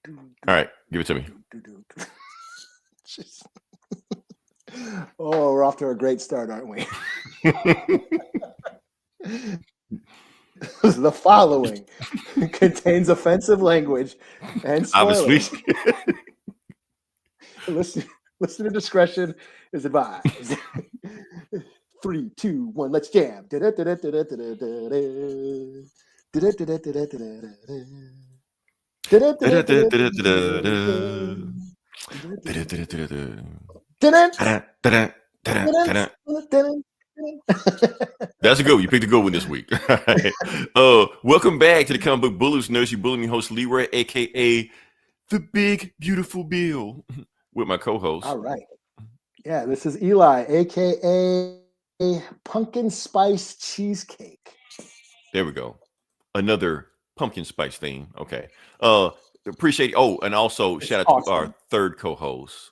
All right, give it to me. Oh, we're off to a great start, aren't we? The following contains offensive language and spoilers. Listener discretion is advised. 3, 2, 1, let's jam. That's a good one. You picked a good one this week. Welcome back to the Comic Book Bullies. Nurse, you bullying host Leroy, aka the Big Beautiful Bill, with my co-host. All right. Yeah, this is Eli, aka Pumpkin Spice Cheesecake. There we go. Another pumpkin spice theme. Okay. Appreciate it. Oh, and also shout out to our third co-host,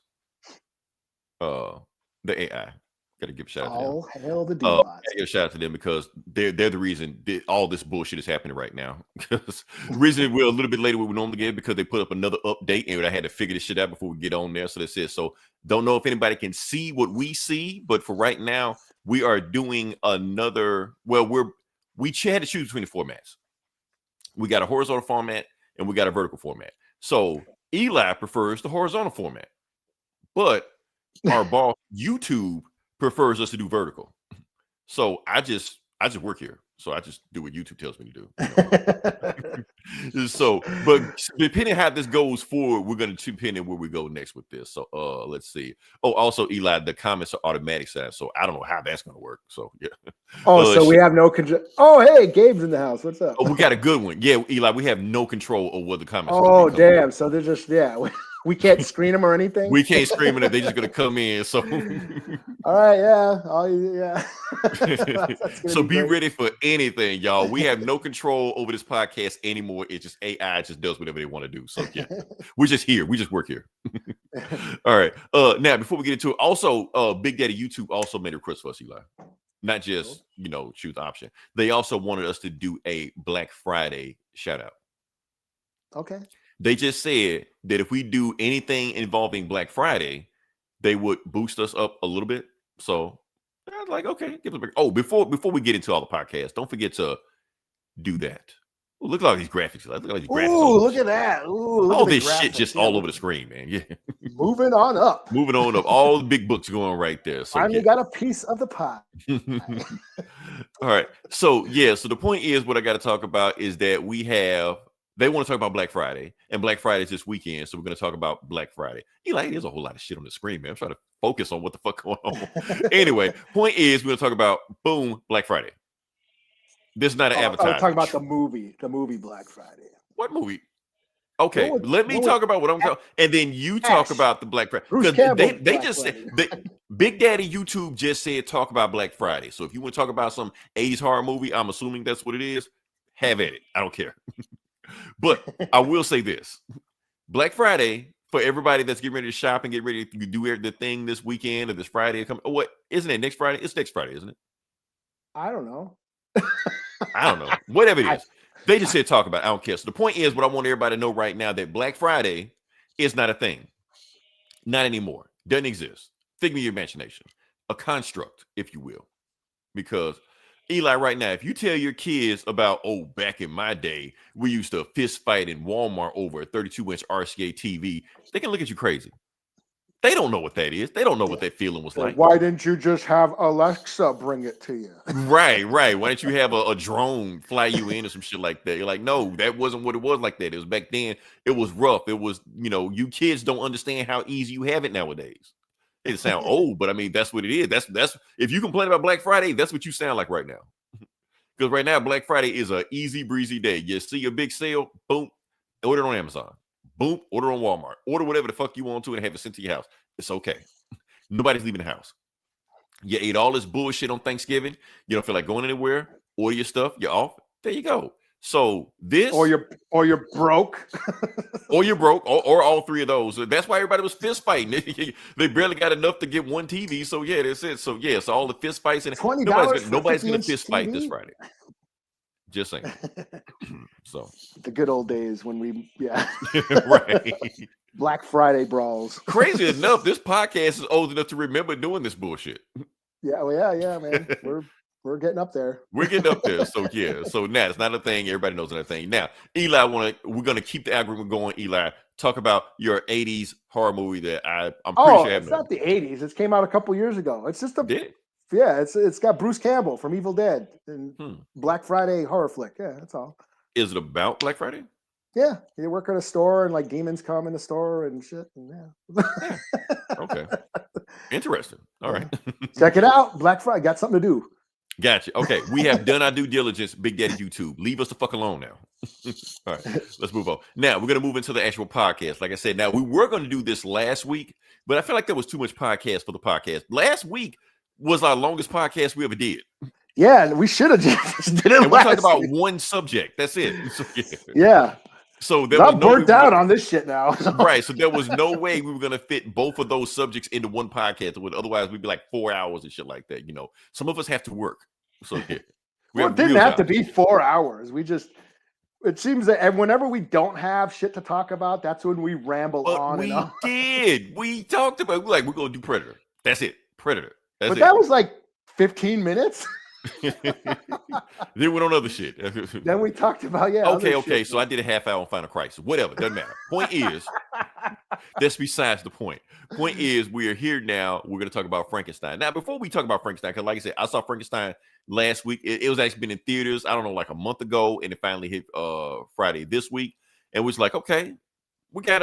the AI. Got to give a shout out to them. Oh, hell the D-bots. Give a shout out to them because they're the reason all this bullshit is happening right now. Because the reason we're a little bit later than we normally get because they put up another update and I had to figure this shit out before we get on there. So that's it. So don't know if anybody can see what we see, but for right now, we are doing another. Well, we had to choose between the formats. We got a horizontal format and we got a vertical format. So Eli prefers the horizontal format, but our boss YouTube prefers us to do vertical. So I just work here. So I just do what YouTube tells me to do. You know? So, but depending how this goes forward, we're going to depend on where we go next with this. So let's see. Oh, also Eli, the comments are automatic side. So I don't know how that's going to work. So yeah. Oh, so we have no control. Oh, hey, Gabe's in the house. What's up? Oh, we got a good one. Yeah, Eli, we have no control of what the comments are. Oh, damn. So they're just, we can't screen them or anything. We can't scream it. They're just going to come in. So, all right, yeah. So be ready for anything, y'all. We have no control over this podcast anymore. It's just AI just does whatever they want to do. So yeah, we're just here. We just work here. All right. Now before we get into it, also, Big Daddy YouTube also made a request for us, Eli. Not just choose the option. They also wanted us to do a Black Friday shout out. Okay. They just said that if we do anything involving Black Friday, they would boost us up a little bit. So I was like, okay, give us a break. Oh, before we get into all the podcasts, don't forget to do that. Ooh, look at all these graphics. Look at all these graphics. Ooh, look at that. Ooh, all this shit just all over the screen, man. Yeah. Moving on up. All the big books going right there. So finally got a piece of the pie. All right. So so the point is what I got to talk about is that they want to talk about Black Friday, and Black Friday is this weekend, so we're going to talk about Black Friday. There's a whole lot of shit on the screen, man. I'm trying to focus on what the fuck going on. Anyway, point is, we're going to talk about, Black Friday. This is not an advertisement. I'm talking about the movie Black Friday. What movie? Okay, let me talk about what I'm talking, and then you talk about the Black Friday. Because they just said, Big Daddy YouTube just said talk about Black Friday. So if you want to talk about some 80s horror movie, I'm assuming that's what it is, have at it. I don't care. But I will say this: Black Friday, for everybody that's getting ready to shop and get ready to do the thing this weekend or this Friday. What isn't it next Friday? It's next Friday, isn't it? I don't know. I don't know. Whatever it is. They just said talk about it. I don't care. So the point is, what I want everybody to know right now, that Black Friday is not a thing. Not anymore. Doesn't exist. Figment of your imagination. A construct, if you will. Because Eli, right now, if you tell your kids about, back in my day, we used to fist fight in Walmart over a 32-inch RCA TV, they can look at you crazy. They don't know what that is. They don't know what that feeling was like. Why didn't you just have Alexa bring it to you? Right. Why didn't you have a drone fly you in or some shit like that? You're like, no, that wasn't what it was like that. It was back then. It was rough. It was, you kids don't understand how easy you have it nowadays. It sound old, but I mean, that's what it is. That's if you complain about Black Friday, that's what you sound like right now. Because right now, Black Friday is a easy breezy day. You see a big sale, boom, order it on Amazon. Boom, order on Walmart. Order whatever the fuck you want to and have it sent to your house. It's okay. Nobody's leaving the house. You ate all this bullshit on Thanksgiving. You don't feel like going anywhere. Order your stuff. You're off. There you go. So this, or you're broke, or you're broke, or all three of those. That's why everybody was fist fighting. They barely got enough to get one TV. So yeah, that's it. So yeah, so all the fist fights and nobody's gonna fist fight this Friday. Just saying. So the good old days when we, right. Black Friday brawls. Crazy enough, this podcast is old enough to remember doing this bullshit. Yeah, well, yeah, man. We're getting up there. We're getting up there. So yeah. So now it's not a thing. Everybody knows that thing. Now, Eli, we're gonna keep the algorithm going. Eli, talk about your 80s horror movie that I'm pretty sure it's not the 80s. It came out a couple years ago. It's just Did it? Yeah, it's got Bruce Campbell from Evil Dead and Black Friday horror flick. Yeah, that's all. Is it about Black Friday? Yeah, you work at a store and like demons come in the store and shit. And yeah. Okay. Interesting. All right. Check it out. Black Friday. Got something to do. Gotcha. Okay. We have done our due diligence, Big Daddy YouTube. Leave us the fuck alone now. All right. Let's move on. Now we're going to move into the actual podcast. Like I said, now we were going to do this last week, but I feel like there was too much podcast for the podcast. Last week was our longest podcast we ever did. Yeah, and we should have just did it. And we talked about one subject. That's it. So, yeah. So there I'm burnt out on this shit now. Right. So there was no way we were going to fit both of those subjects into one podcast. Otherwise, we'd be like 4 hours and shit like that. You know, some of us have to work. So yeah. Well, it didn't have to be 4 hours. It seems that and whenever we don't have shit to talk about, that's when we ramble on. We and on. did. We talked about, we're going to do Predator. That's it. Predator. That's it. That was like 15 minutes. Then went on other shit. Then we talked about Okay. Shit. So I did a half hour on Final Crisis. Whatever, doesn't matter. Point is, that's besides the point. Point is, we are here now. We're going to talk about Frankenstein. Now, before we talk about Frankenstein, because like I said, I saw Frankenstein last week. It was actually been in theaters. I don't know, like a month ago, and it finally hit Friday this week. And was like, okay, we got.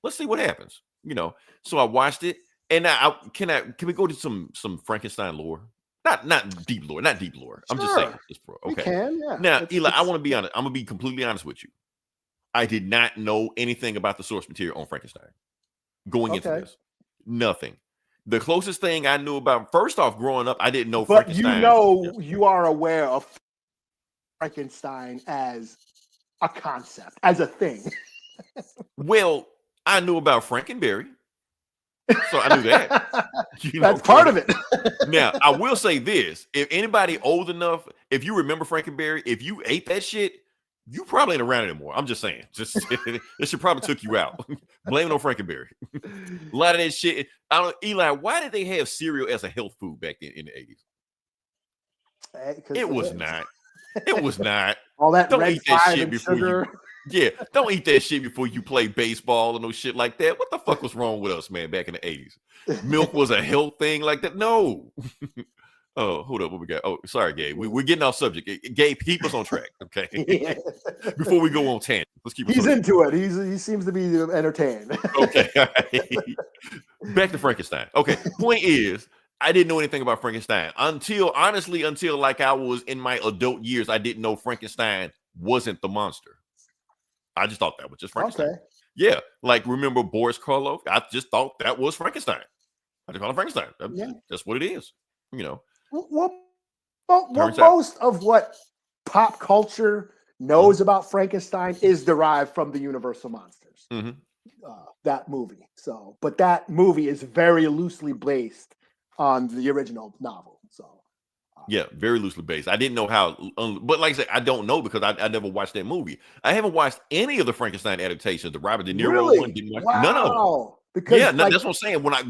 Let's see what happens. You know. So I watched it, and now can we go to some Frankenstein lore? Not deep lore. I'm just saying this, bro. Okay. We can, yeah. Now, Eli, I want to be honest. I'm gonna be completely honest with you. I did not know anything about the source material on Frankenstein going into this. Nothing. The closest thing I knew about, first off, growing up, I didn't know Frankenstein. But you are aware of Frankenstein as a concept, as a thing. Well, I knew about Frankenberry. So I knew that. That's part of it. Now, I will say this. If anybody old enough, if you remember Frankenberry, if you ate that shit, you probably ain't around anymore. I'm just saying. It should probably took you out. Blame it on Frankenberry. A lot of that shit. I don't know, Eli, why did they have cereal as a health food back then in the 80s? It was not. It was not. All that don't red eat that shit and before sugar. Yeah, don't eat that shit before you play baseball and no shit like that. What the fuck was wrong with us, man, back in the 80s? Milk was a health thing like that? No. Oh, hold up. What we got? Oh, sorry, Gabe. We're getting off subject. Gabe, keep us on track, okay? Yeah. Before we go on tangent, let's keep. He's into it. He seems to be entertained. Okay. Back to Frankenstein. Okay. Point is, I didn't know anything about Frankenstein until like I was in my adult years. I didn't know Frankenstein wasn't the monster. I just thought that was just Frankenstein. Okay. Yeah, like remember Boris Karloff? I just thought that was Frankenstein. I just call it Frankenstein. That's what it is. You know. Well, most of what pop culture knows about Frankenstein is derived from the Universal Monsters. That movie. So, but that movie is very loosely based on the original novel. So. Yeah, very loosely based. I didn't know how, but like I said, I don't know because I never watched that movie. I haven't watched any of the Frankenstein adaptations. The Robert De Niro one, didn't watch none of them. Because that's what I'm saying. When I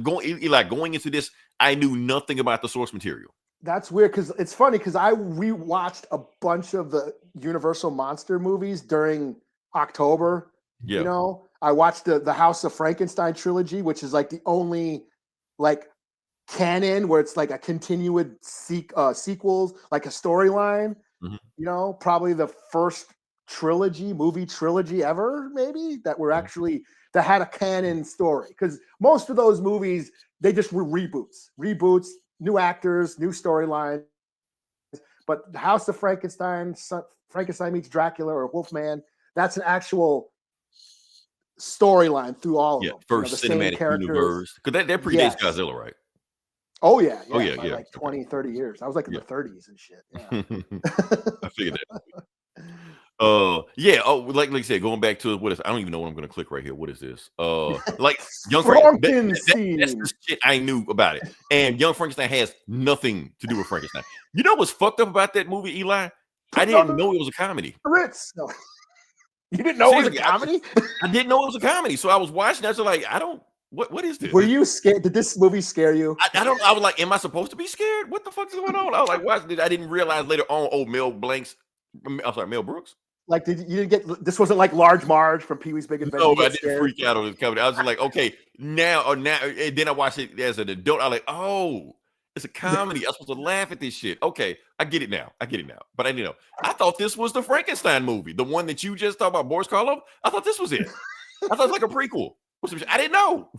going into this, I knew nothing about the source material. That's weird because it's funny because I rewatched a bunch of the Universal Monster movies during October. Yeah. You know, I watched the House of Frankenstein trilogy, which is like the only like canon where it's like a continuous sequels, like a storyline. You know, probably the first movie trilogy ever, maybe that were actually that had a canon story. Because most of those movies, they just were reboots, new actors, new storylines. But the House of Frankenstein, Frankenstein meets Dracula or Wolfman, that's an actual storyline through all of them. First cinematic universe. Because that predates Godzilla, right? Oh, yeah. Yeah. Like 20, 30 years. I was like in the 30s and shit. Yeah. I figured that. Like I said, going back to what is, I don't even know what I'm going to click right here. What is this? Like Young Frankenstein. That's the shit I knew about it. And Young Frankenstein has nothing to do with Frankenstein. You know what's fucked up about that movie, Eli? I didn't know it was a comedy. Ritz. No. You didn't know Seriously, it was a comedy? I didn't know it was a comedy. So I was watching. I was like, I don't. What is this? Were you scared? Did this movie scare you? I don't. I was like, am I supposed to be scared? What the fuck is going on? I was like, watching it. I didn't realize later on. Oh, Mel Brooks. Like, you didn't get this? Wasn't like Large Marge from Pee Wee's Big Adventure? No, I didn't freak out on this comedy. I was just like, okay, now, and then I watched it as an adult. I was like, oh, it's a comedy. I'm supposed to laugh at this shit. Okay, I get it now. But I didn't know. I thought this was the Frankenstein movie, the one that you just talked about, Boris Karloff. I thought this was it. I thought it was like a prequel. I didn't know.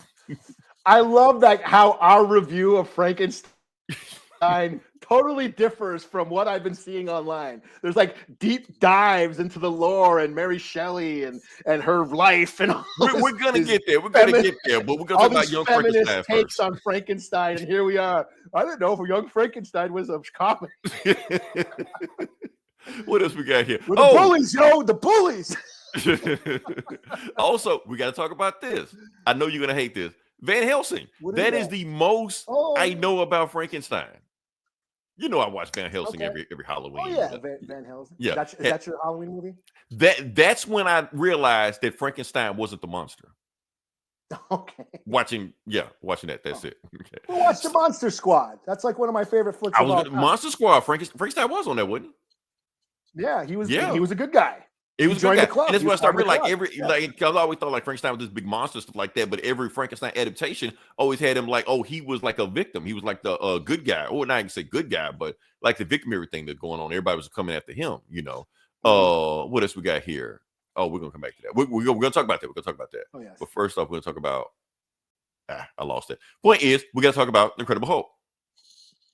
I love that how our review of Frankenstein totally differs from what I've been seeing online. There's like deep dives into the lore and Mary Shelley and her life and all we're gonna get there. We're gonna get there, but we're gonna talk about Young Frankenstein takes first. on Frankenstein, and here we are. I didn't know if Young Frankenstein was a comedy. What else we got here? The bullies, the bullies. Also, we got to talk about this. I know you're gonna hate this. Van Helsing. That is the most I know about Frankenstein. You know, I watch Van Helsing every Halloween. Oh yeah, Van Helsing. Yeah, is that your Halloween movie? That's when I realized that Frankenstein wasn't the monster. Okay. Watching that. That's it. Okay. We'll watch the Monster Squad. That's like one of my favorite flicks. Monster Squad. Frankenstein was on there, wasn't he? Yeah, he was. Yeah. He was a good guy. It was joined the club. And that's what I started realizing. I always thought like Frankenstein was this big monster, stuff like that. But every Frankenstein adaptation always had him like, oh, he was like a victim. He was like the good guy, or not even say good guy, but like the victim, everything that's going on. Everybody was coming after him. You know. What else we got here? Oh, we're gonna come back to that. We're gonna talk about that. We're gonna talk about that. Oh, yes. But first off, we're gonna talk about. I lost it. Point is, we gotta talk about Incredible Hulk.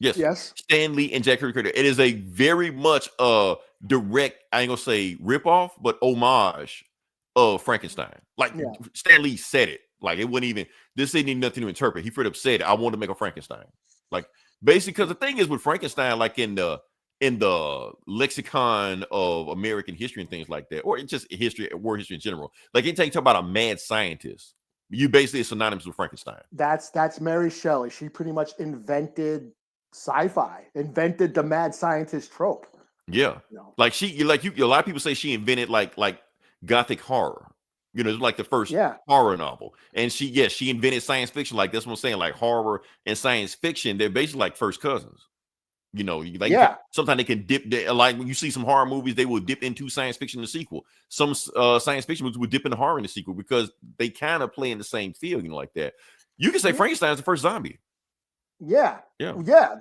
Yes. Stan Lee and Jack Kirby. It is a very much direct, I ain't gonna say rip-off, but homage of Frankenstein. Like Stan Lee said it. Like it wouldn't even, this ain't even nothing to interpret. He straight up said it. I want to make a Frankenstein. Like basically, because the thing is with Frankenstein, like in the lexicon of American history and things like that, or just history, world history in general, like anytime you talk about a mad scientist, you basically is synonymous with Frankenstein. That's Mary Shelley. She pretty much invented sci-fi, invented the mad scientist trope. Yeah, a lot of people say she invented like gothic horror. You know, it's like the first horror novel, and she invented science fiction. Like that's what I'm saying. Like horror and science fiction, they're basically like first cousins. You know, sometimes they can dip. Like when you see some horror movies, they will dip into science fiction in the sequel. Some science fiction movies will dip into horror in the sequel because they kind of play in the same field. You know, like that. You can say Frankenstein is the first zombie. Yeah,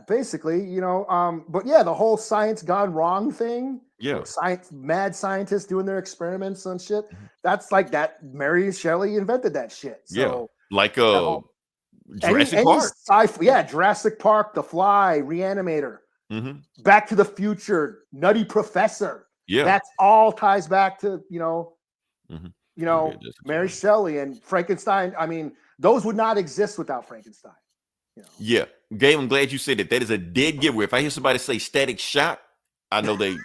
basically, but the whole science gone wrong thing. Yeah, mad scientists doing their experiments and shit. That's like that. Mary Shelley invented that shit. So, like Jurassic Park. Jurassic Park, The Fly, Reanimator, Back to the Future, Nutty Professor. Yeah, that's all ties back to Mary Shelley and Frankenstein. I mean, those would not exist without Frankenstein. Yeah, Gabe, I'm glad you said that. That is a dead giveaway. If I hear somebody say Static Shock, I know they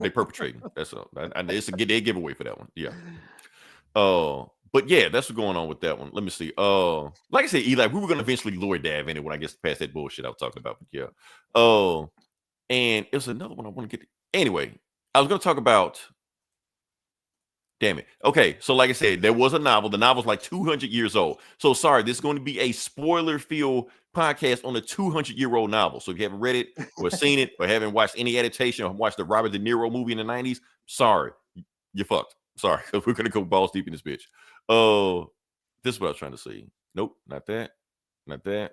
perpetrating. That's all. It's a dead giveaway for that one. Yeah. But yeah, that's what's going on with that one. Let me see. Like I said, Eli, we were gonna eventually lure Dav in it when I get past that bullshit I was talking about. But yeah. And it was another one I want to get to. Anyway, I was gonna talk about. Damn it. Okay, so like I said, there was a novel. The novel's like 200 years old. So sorry, this is going to be a spoiler-filled podcast on a 200-year-old novel. So if you haven't read it or seen it or haven't watched any adaptation or watched the Robert De Niro movie in the 90s, sorry, you're fucked. Sorry, because we're going to go balls deep in this bitch. This is what I was trying to say. Nope, not that. Not that.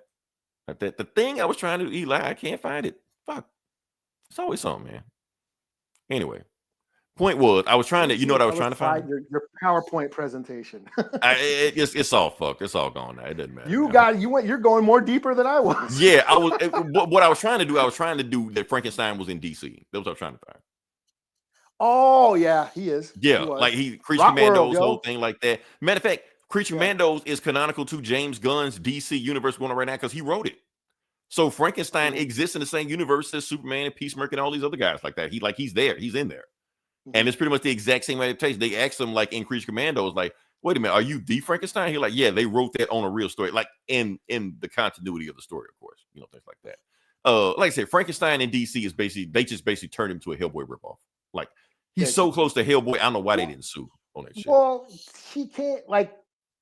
Not that. The thing I was trying to, Eli, I can't find it. Fuck. It's always something, man. Anyway. Point was, I was trying to, you know what I was trying to find? Your PowerPoint presentation. It's all fucked. It's all gone now. It doesn't matter. You're going more deeper than I was. Yeah, I was. What I was trying to do, that Frankenstein was in DC. That was what I was trying to find. Oh yeah, he is. Yeah, like Creature Commandos, whole thing like that. Matter of fact, Creature Commandos is canonical to James Gunn's DC universe going on right now because he wrote it. So Frankenstein exists in the same universe as Superman and Peacemaker and all these other guys like that. He's there. He's in there. And it's pretty much the exact same adaptation. They asked him, like, in Creature Commandos, like, wait a minute, are you the Frankenstein? He's like, yeah, they wrote that on a real story, like in the continuity of the story, of course, things like that. Like I said, Frankenstein in DC is basically, they just basically turned him to a Hellboy ripoff. Like he's so close to Hellboy. I don't know why they didn't sue on that shit. Well, he can't like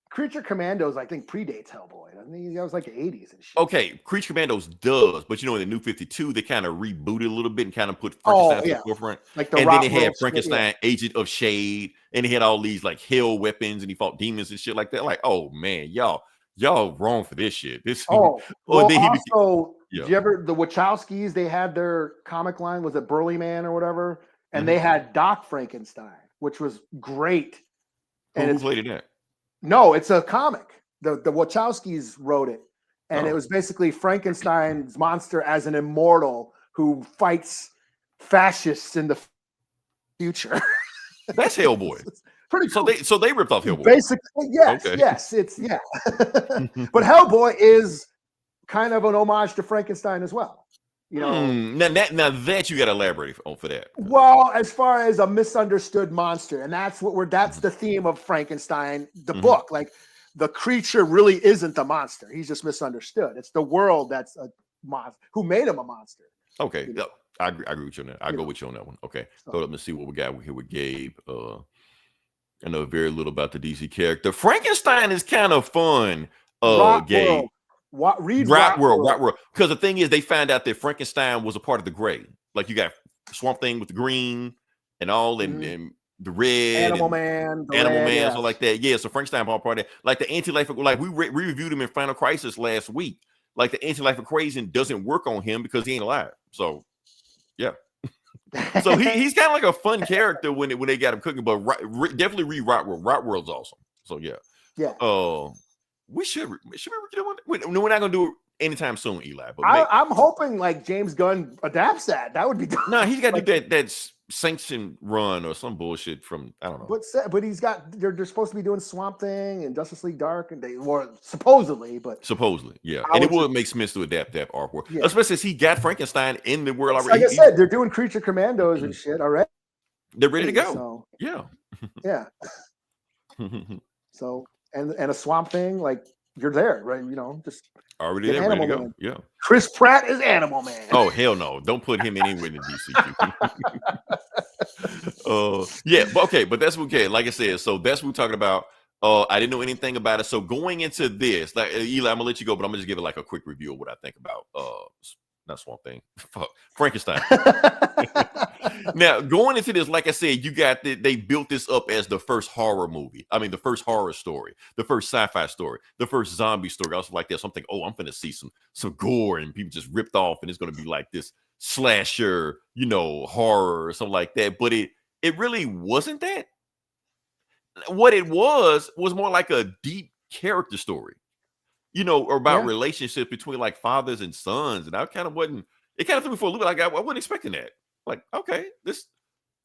Creature Commandos. I think predates Hellboy. I mean, that was like the 80s and shit. Okay, Creature Commandos does, but you know, in the New 52, they kind of rebooted a little bit and kind of put Frankenstein to the forefront. Like and then they had Frankenstein, Agent of Shade, and he had all these like hell weapons, and he fought demons and shit like that. Like, oh man, y'all wrong for this shit. This well, then also, did you ever the Wachowskis? They had their comic line, was it Burly Man or whatever, and they had Doc Frankenstein, which was great. And who played that? No, it's a comic. The Wachowskis wrote it, and it was basically Frankenstein's monster as an immortal who fights fascists in the future. That's Hellboy. Pretty cool. So they ripped off Hellboy. Basically, yes, yes, it's but Hellboy is kind of an homage to Frankenstein as well. You know, now that you got to elaborate on for that. Well, as far as a misunderstood monster, and that's the theme of Frankenstein, the book. Like the creature really isn't the monster; he's just misunderstood. It's the world that's a monster. Who made him a monster? Okay, I agree with you on that. I go with you on that one. Okay, hold up and see what we got here with Gabe. I know very little about the DC character. Frankenstein is kind of fun. Gabe. Read Rock World. Because the thing is, they found out that Frankenstein was a part of the gray. Like you got Swamp Thing with the green and all, and the red, Animal Man, so like that. Yeah, so Frankenstein part of that. Like the anti-life, like we reviewed him in Final Crisis last week. Like the anti-life equation doesn't work on him because he ain't alive. So yeah. So he's kind of like a fun character when they got him cooking, but definitely read Rock World. Rock World's awesome. So yeah. We should get one. We're not gonna do it anytime soon, Eli. But I'm hoping like James Gunn adapts that. That would be. No, he's got to do that sanction run or some bullshit from I don't know. But he's got they're supposed to be doing Swamp Thing and Justice League Dark, and they were supposedly, yeah. And it would make sense to adapt that artwork, especially since he got Frankenstein in the world already. Like I said, they're doing Creature Commandos and shit already. They're ready to go. So, yeah. So. And a Swamp Thing, like you're there, right? You know, just already there, ready to go. Man. Yeah. Chris Pratt is Animal Man. Oh hell no! Don't put him anywhere in the DCU. But that's okay. Like I said, so that's what we're talking about. I didn't know anything about it. So going into this, like Eli, I'm gonna let you go, but I'm gonna just give it like a quick review of what I think about not Swamp Thing, Frankenstein. Now, going into this, like I said, they built this up as the first horror movie. I mean, the first horror story, the first sci-fi story, the first zombie story. I was like that. So I'm thinking, I'm going to see some gore and people just ripped off, and it's going to be like this slasher, horror or something like that. But it really wasn't that. What it was more like a deep character story, or about relationships between like fathers and sons. And I kind of wasn't. It kind of threw me for a little bit. Like I wasn't expecting that. Like, okay, this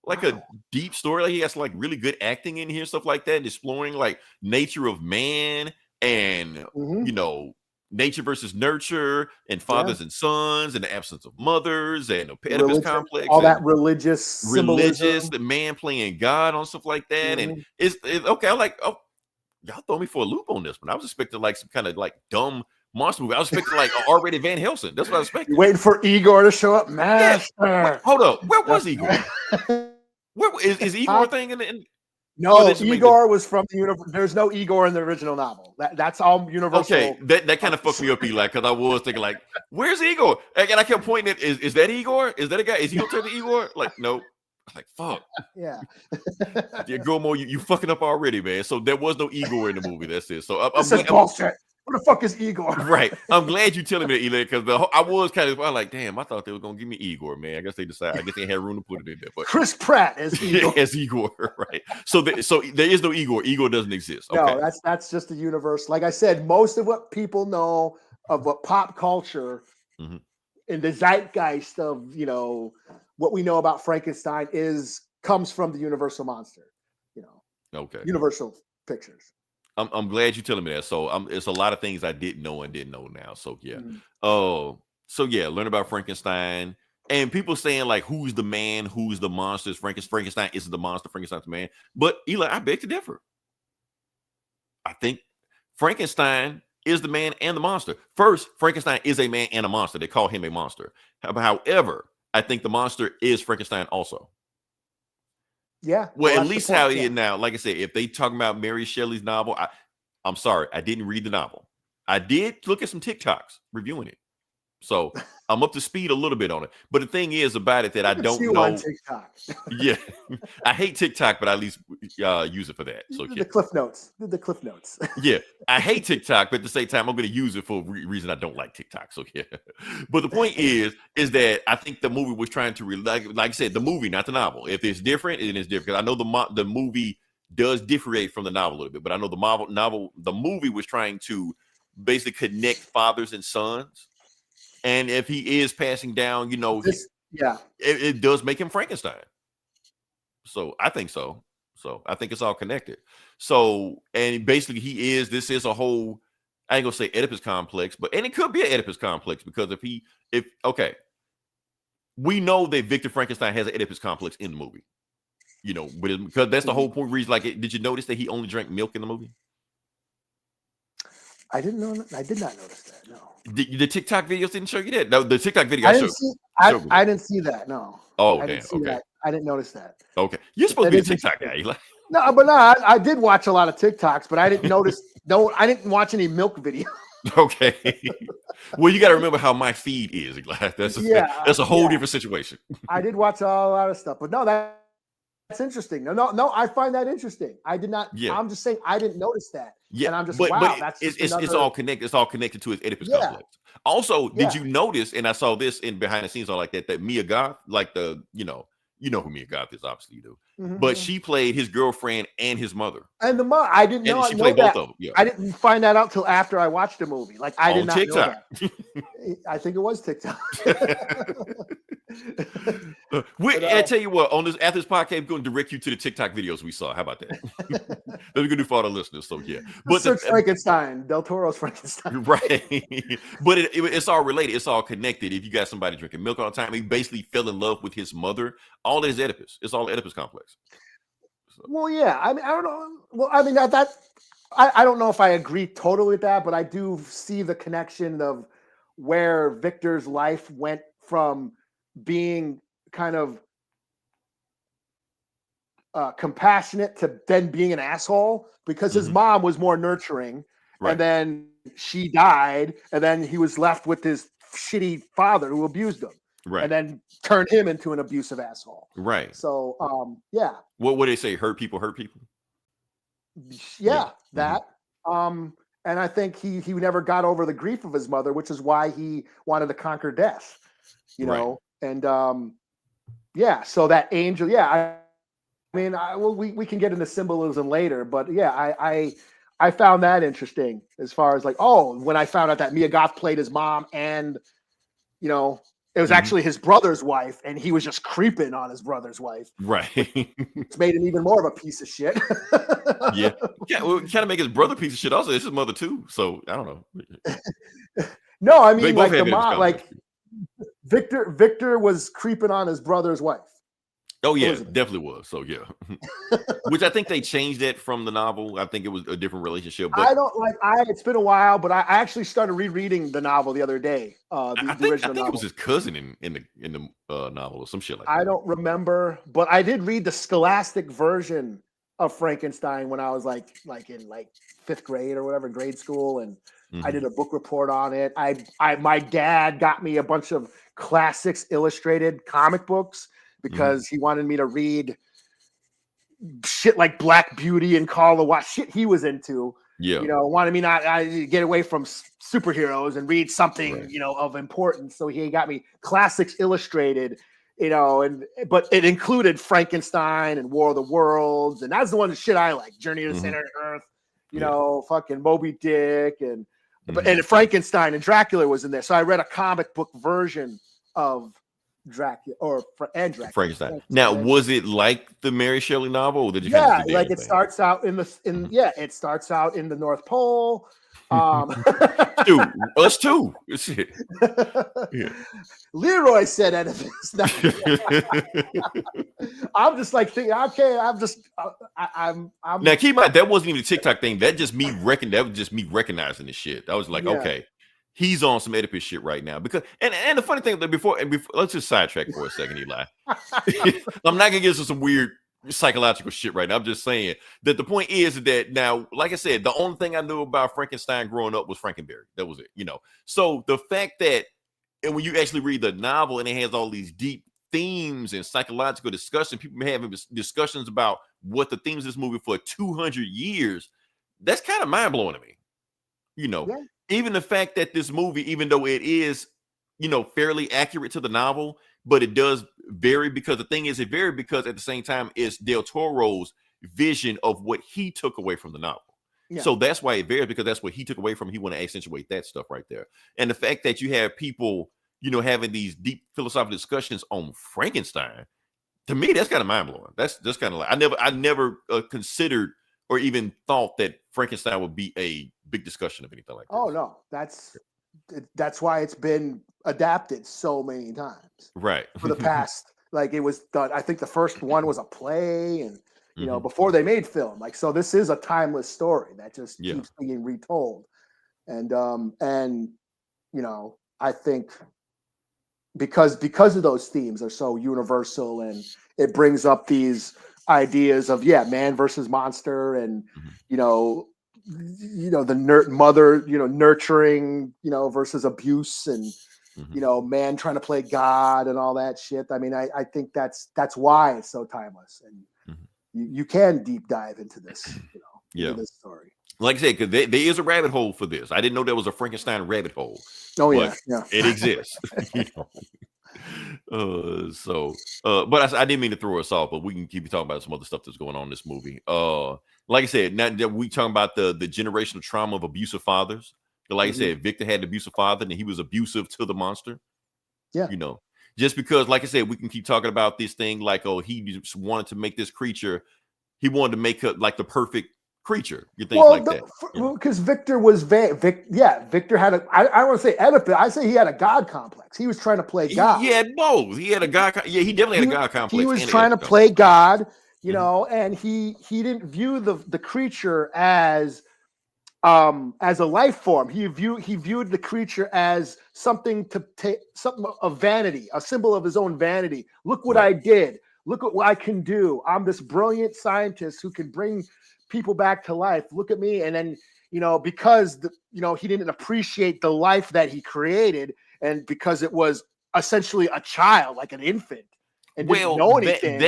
like a deep story. Like he has like really good acting in here, stuff like that, and exploring like nature of man and nature versus nurture and fathers and sons and the absence of mothers and the Oedipus complex. All that religious, the man playing God on stuff like that. And it's okay. I'm like, y'all throw me for a loop on this one. I was expecting like some kind of like dumb monster movie. I was expecting like R-rated Van Helsing. That's what I was expecting. Waiting for Igor to show up. Master. Wait, hold up. Where was Igor? Where is Igor thing in? No, Igor was from the universe. There's no Igor in the original novel. That's all Universal. Okay, that kind of fucked me up, Eli, because I was thinking like, where's Igor? And I kept pointing at, is that Igor? Is that a guy? Is he gonna turn to Igor? Like, nope. Like, fuck. Yeah. Gomo, you fucking up already, man. So there was no Igor in the movie. That's it. So I'm bullshit. Where the fuck is Igor? Right. I'm glad you telling me that, Eli, because I was kind of like, damn, I thought they were gonna give me Igor, man. I guess they decided. I guess they had room to put it in there. But Chris Pratt as Igor. As Igor, right? So there is no Igor. Igor doesn't exist. Okay. No, that's just the universe. Like I said, most of what people know of what pop culture in the zeitgeist of what we know about Frankenstein comes from the Universal monster. Okay. Universal Pictures. I'm glad you're telling me that. So it's a lot of things I didn't know now. So yeah. Learn about Frankenstein and people saying like, who's the man, who's the monster? Frankenstein isn't the monster. Frankenstein's the man. But Eli, I beg to differ. I think Frankenstein is the man and the monster. First, Frankenstein is a man and a monster. They call him a monster. However, I think the monster is Frankenstein also. Yeah. Well, at that's the least point, how yeah. it is now. Like I said, if they talking about Mary Shelley's novel, I'm sorry, I didn't read the novel. I did look at some TikToks reviewing it, so I'm up to speed a little bit on it. But the thing is about it that I Look at don't you on know. TikTok. Yeah, I hate TikTok, but I at least use it for that. So The Cliff Notes. The Cliff Notes. yeah, I hate TikTok, but at the same time, I'm going to use it for a reason I don't like TikTok. So yeah, but the point is that I think the movie was trying to like I said, the movie, not the novel. If it's different, it is different. Because I know the movie does differentiate from the novel a little bit, but I know the movie was trying to basically connect fathers and sons, and if he is passing down, it does make him Frankenstein. So I think so. So I think it's all connected. So, and basically this is a whole, I ain't gonna say Oedipus complex, and it could be an Oedipus complex because we know that Victor Frankenstein has an Oedipus complex in the movie, because that's the whole point reason. Like, did you notice that he only drank milk in the movie? I did not notice that. No. The TikTok videos didn't show you that. No, the TikTok video I didn't see that. No. Oh, I damn. didn't see Okay. That. I didn't notice that. Okay. You're supposed to be a TikTok guy, Eli. No, but I did watch a lot of TikToks, but I didn't notice. No, I didn't watch any milk videos. Okay. Well, you got to remember how my feed is. That's a whole different situation. I did watch a lot of stuff, but no, that's interesting. No, I find that interesting. I did not. Yeah. I'm just saying I didn't notice that. Yeah, and I'm just but that's it's all connected. It's all connected to his Oedipus complex. Also, did you notice? And I saw this in behind the scenes, all like that Mia Goth, like you know who Mia Goth is, obviously you do. Mm-hmm. But she played his girlfriend and his mother. And the mom, I didn't know. She played both of them. Yeah. I didn't find that out till after I watched the movie. Like I did not TikTok. know that. I think it was TikTok. I tell you what, after this podcast, we're going to direct you to the TikTok videos we saw. How about that? That's going to do for all the listeners. So yeah, but search Frankenstein, Del Toro's Frankenstein, right? But it's all related. It's all connected. If you got somebody drinking milk all the time, he basically fell in love with his mother. All that is Oedipus. It's all Oedipus complex. So. Well, yeah. I mean, I don't know. Well, I mean I don't know if I agree totally with that, but I do see the connection of where Victor's life went from being kind of compassionate to then being an asshole because his mom was more nurturing, and then she died, and then he was left with his shitty father who abused him, and then turned him into an abusive asshole. Right. So, yeah. What would they say? Hurt people hurt people. Yeah, that. And I think he never got over the grief of his mother, which is why he wanted to conquer death. You know. And so that angel, I mean, we can get into symbolism later, but yeah, I found that interesting as far as like, when I found out that Mia Goth played his mom, and it was actually his brother's wife, and he was just creeping on his brother's wife. Right. It's made him even more of a piece of shit. Yeah. Well, kind of make his brother a piece of shit. Also, it's his mother too. So I don't know. No, I mean, like the mom, like. Victor was creeping on his brother's wife. Oh yeah, definitely was. So yeah, which I think they changed that from the novel. I think it was a different relationship. But it's been a while, but I actually started rereading the novel the other day. I think it was his cousin in the novel or some shit like that. I don't remember, but I did read the scholastic version of Frankenstein when I was like in 5th grade or whatever, grade school, and I did a book report on it. My dad got me a bunch of classics illustrated comic books because he wanted me to read shit like Black Beauty and Call the Watch, shit he was into. Yeah. Wanted me not get away from superheroes and read something, of importance. So he got me classics illustrated, but it included Frankenstein and War of the Worlds. And that's the one shit I like. Journey to the Center of the Earth, fucking Moby Dick and Frankenstein and Dracula was in there. So I read a comic book version of Dracula and Dracula. Frankenstein. Now, was it like the Mary Shelley novel? Or did you it starts out it starts out in the North Pole. Dude, us too. Yeah. Leroy said Oedipus. I'm just like thinking, okay, I'm now keep in mind that wasn't even a TikTok thing. That was just me recognizing the shit. I was like, okay, he's on some Oedipus shit right now. Because and the funny thing that before let's just sidetrack for a second, Eli. I'm not gonna get into some weird psychological shit right now. I'm just saying that the point is that now, like I said, the only thing I knew about Frankenstein growing up was Frankenberry. That was it, So the fact that, and when you actually read the novel and it has all these deep themes and psychological discussion, people having discussions about what the themes of this movie for 200 years, that's kind of mind blowing to me. Yeah. Even the fact that this movie, even though it is, fairly accurate to the novel, but it does vary, because the thing is, it varied because at the same time, it's Del Toro's vision of what he took away from the novel. Yeah. So that's why it varies, because that's what he took away from. He want to accentuate that stuff right there. And the fact that you have people, having these deep philosophical discussions on Frankenstein, to me, that's kind of mind blowing. That's just kind of like, I never considered or even thought that Frankenstein would be a big discussion of anything like that. Oh no, that's why it's been adapted so many times. Right. For the past, like it was done. I think the first one was a play, and before they made film. Like, so this is a timeless story that just keeps being retold. And I think because of those themes are so universal, and it brings up these ideas of man versus monster, and the mother nurturing versus abuse, and man trying to play God and all that shit. I mean, I think that's why it's so timeless, and you can deep dive into this into this story. Like I said, because there is a rabbit hole for this. I didn't know there was a Frankenstein rabbit hole. Oh yeah, it exists. But I didn't mean to throw us off, but we can keep talking about some other stuff that's going on in this movie. Like I said, now that we talking about the generational trauma of abusive fathers. Like I said, Victor had an abusive father, and he was abusive to the monster. Yeah, just because, like I said, we can keep talking about this thing like, he just wanted to make this creature. He wanted to make it like the perfect creature. You think that? Because Victor was Victor had I don't want to say Oedipus. I say he had a God complex. He was trying to play God. He had both. He had a God. Yeah, he definitely had a God complex. He was trying to play God, and he didn't view the creature as a life form. He viewed the creature as something of vanity, a symbol of his own vanity. Look what I did. Look at what I can do. I'm this brilliant scientist who can bring people back to life. Look at me. And then, because he didn't appreciate the life that he created, and because it was essentially a child, like an infant, and didn't know anything.